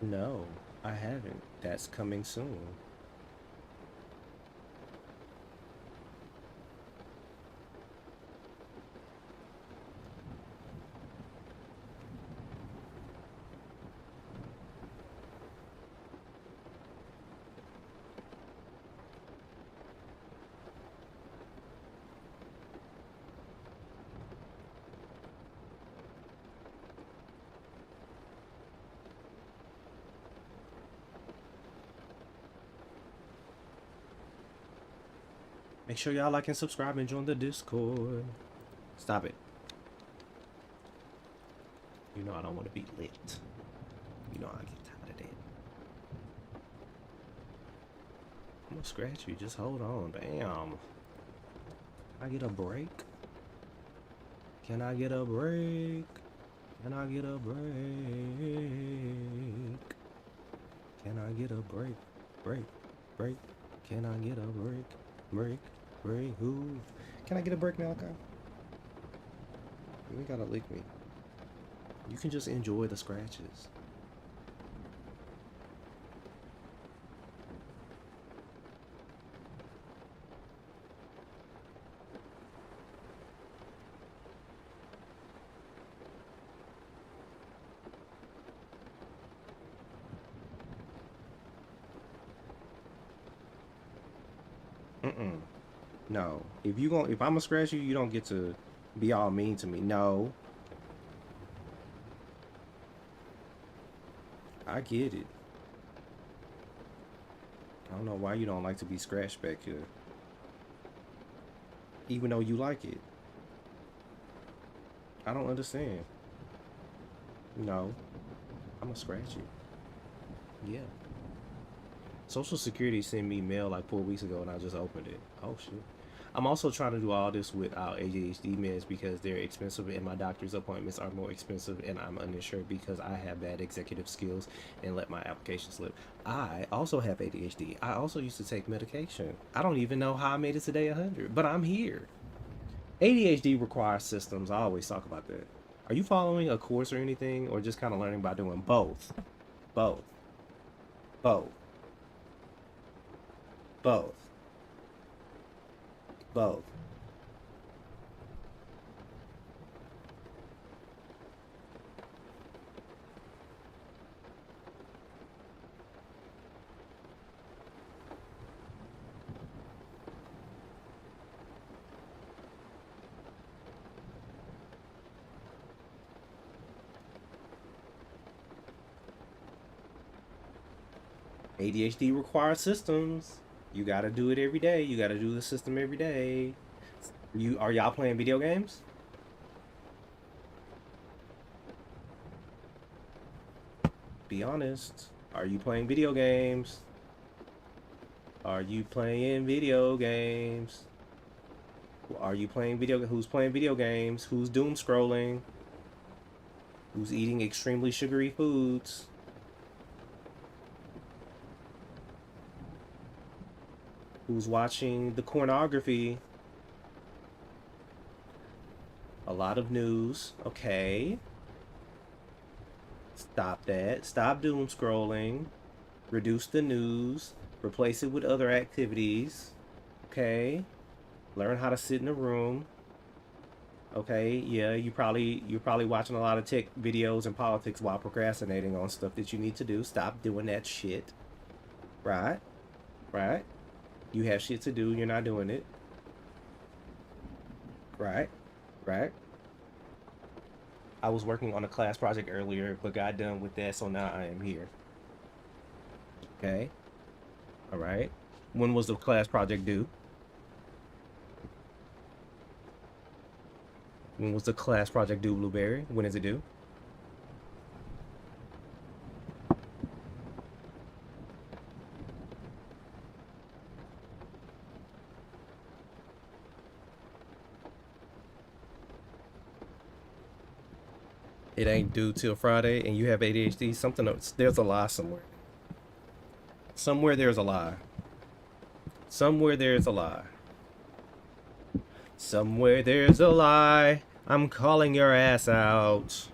No, I haven't. That's coming soon. Make sure y'all like and subscribe and join the Discord. Stop it. You know I don't want to be lit. You know I get tired of that. I'm gonna scratch you. Just hold on. Damn. Can I get a break? Can I get a break? Can I get a break? Can I get a break? Break. Break. Can I get a break? Break. Break. Who? Can I get a break, Malachi? You ain't gotta lick me. You can just enjoy the scratches. Mm-mm. No. If I'm gonna scratch you, you don't get to be all mean to me. No. I get it. I don't know why you don't like to be scratched back here. Even though you like it. I don't understand. No. I'm gonna scratch you. Yeah. Social Security sent me mail like 4 weeks ago and I just opened it. Oh shit. I'm also trying to do all this without ADHD meds because they're expensive and my doctor's appointments are more expensive and I'm uninsured because I have bad executive skills and let my application slip. I also have ADHD. I also used to take medication. I don't even know how I made it to day 100, but I'm here. ADHD requires systems. I always talk about that. Are you following a course or anything or just kind of learning by doing both? Both. Both. Both. Both. ADHD requires systems. You gotta do it every day. You gotta do the system every day. You are y'all playing video games? Be honest. Are you playing video games? Are you playing video games? Are you playing video? Who's playing video games? Who's doom scrolling? Who's eating extremely sugary foods? Who's watching the pornography? A lot of news. Okay. Stop that. Stop doom scrolling. Reduce the news. Replace it with other activities. Okay. Learn how to sit in a room. Okay, yeah, you're probably watching a lot of tech videos and politics while procrastinating on stuff that you need to do. Stop doing that shit. Right? Right? You have shit to do, you're not doing it. Right? Right? I was working on a class project earlier, but got done with that, so now I am here. Okay? All right. When was the class project due? When was the class project due, Blueberry? When is it due? It ain't due till Friday and you have ADHD. Something else. There's a lie somewhere. Somewhere there's a lie. Somewhere there's a lie. Somewhere there's a lie. I'm calling your ass out.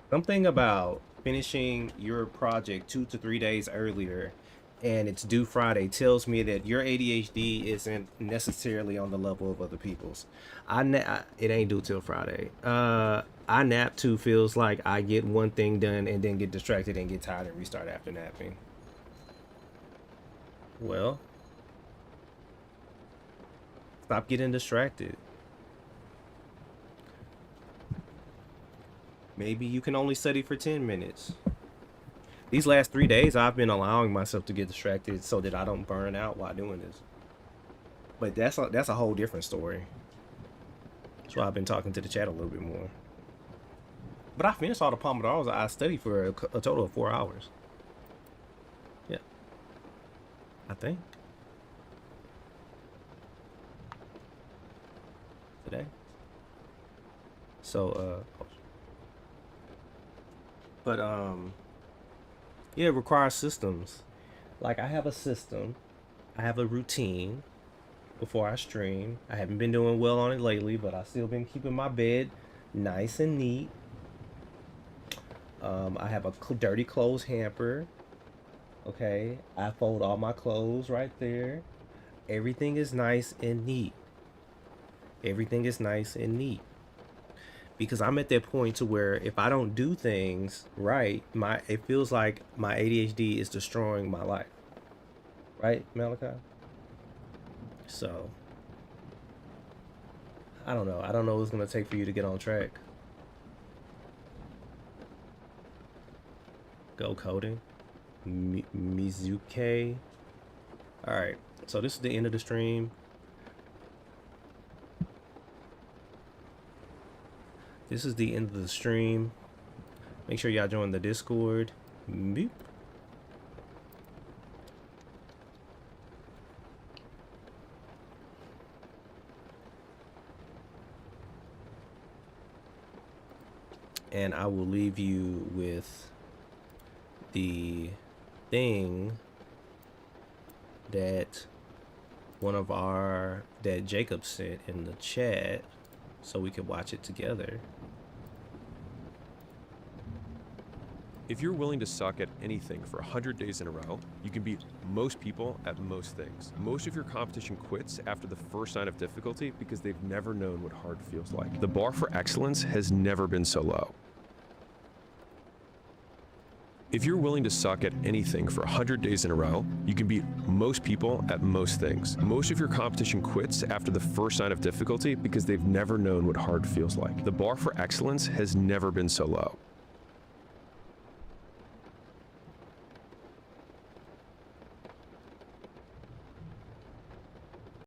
Something about finishing your project 2 to 3 days earlier and it's due Friday tells me that your ADHD isn't necessarily on the level of other people's. It ain't due till Friday. I nap too feels like I get one thing done and then get distracted and get tired and restart after napping. Well, stop getting distracted. Maybe you can only study for 10 minutes. These last 3 days, I've been allowing myself to get distracted so that I don't burn out while doing this. But that's a whole different story. That's why I've been talking to the chat a little bit more. But I finished all the Pomodoros. I studied for a total of 4 hours. Yeah, I think today. So, but yeah, it requires systems. Like I have a system, I have a routine before I stream. I haven't been doing well on it lately, but I still been keeping my bed nice and neat. I have a dirty clothes hamper. Okay, I fold all my clothes right there. Everything is nice and neat. Everything is nice and neat. because I'm at that point to where if I don't do things right, it feels like my ADHD is destroying my life. Right, Malachi? So I don't know. I don't know what it's gonna take for you to get on track. Go coding. Mizuke. Alright, so this is the end of the stream. This is the end of the stream. Make sure y'all join the Discord. Beep. And I will leave you with the thing that that Jacob sent in the chat so we could watch it together. If you're willing to suck at anything for 100 days in a row, you can beat most people at most things. Most of your competition quits after the first sign of difficulty because they've never known what hard feels like. The bar for excellence has never been so low. If you're willing to suck at anything for 100 days in a row, you can beat most people at most things. Most of your competition quits after the first sign of difficulty because they've never known what hard feels like. The bar for excellence has never been so low.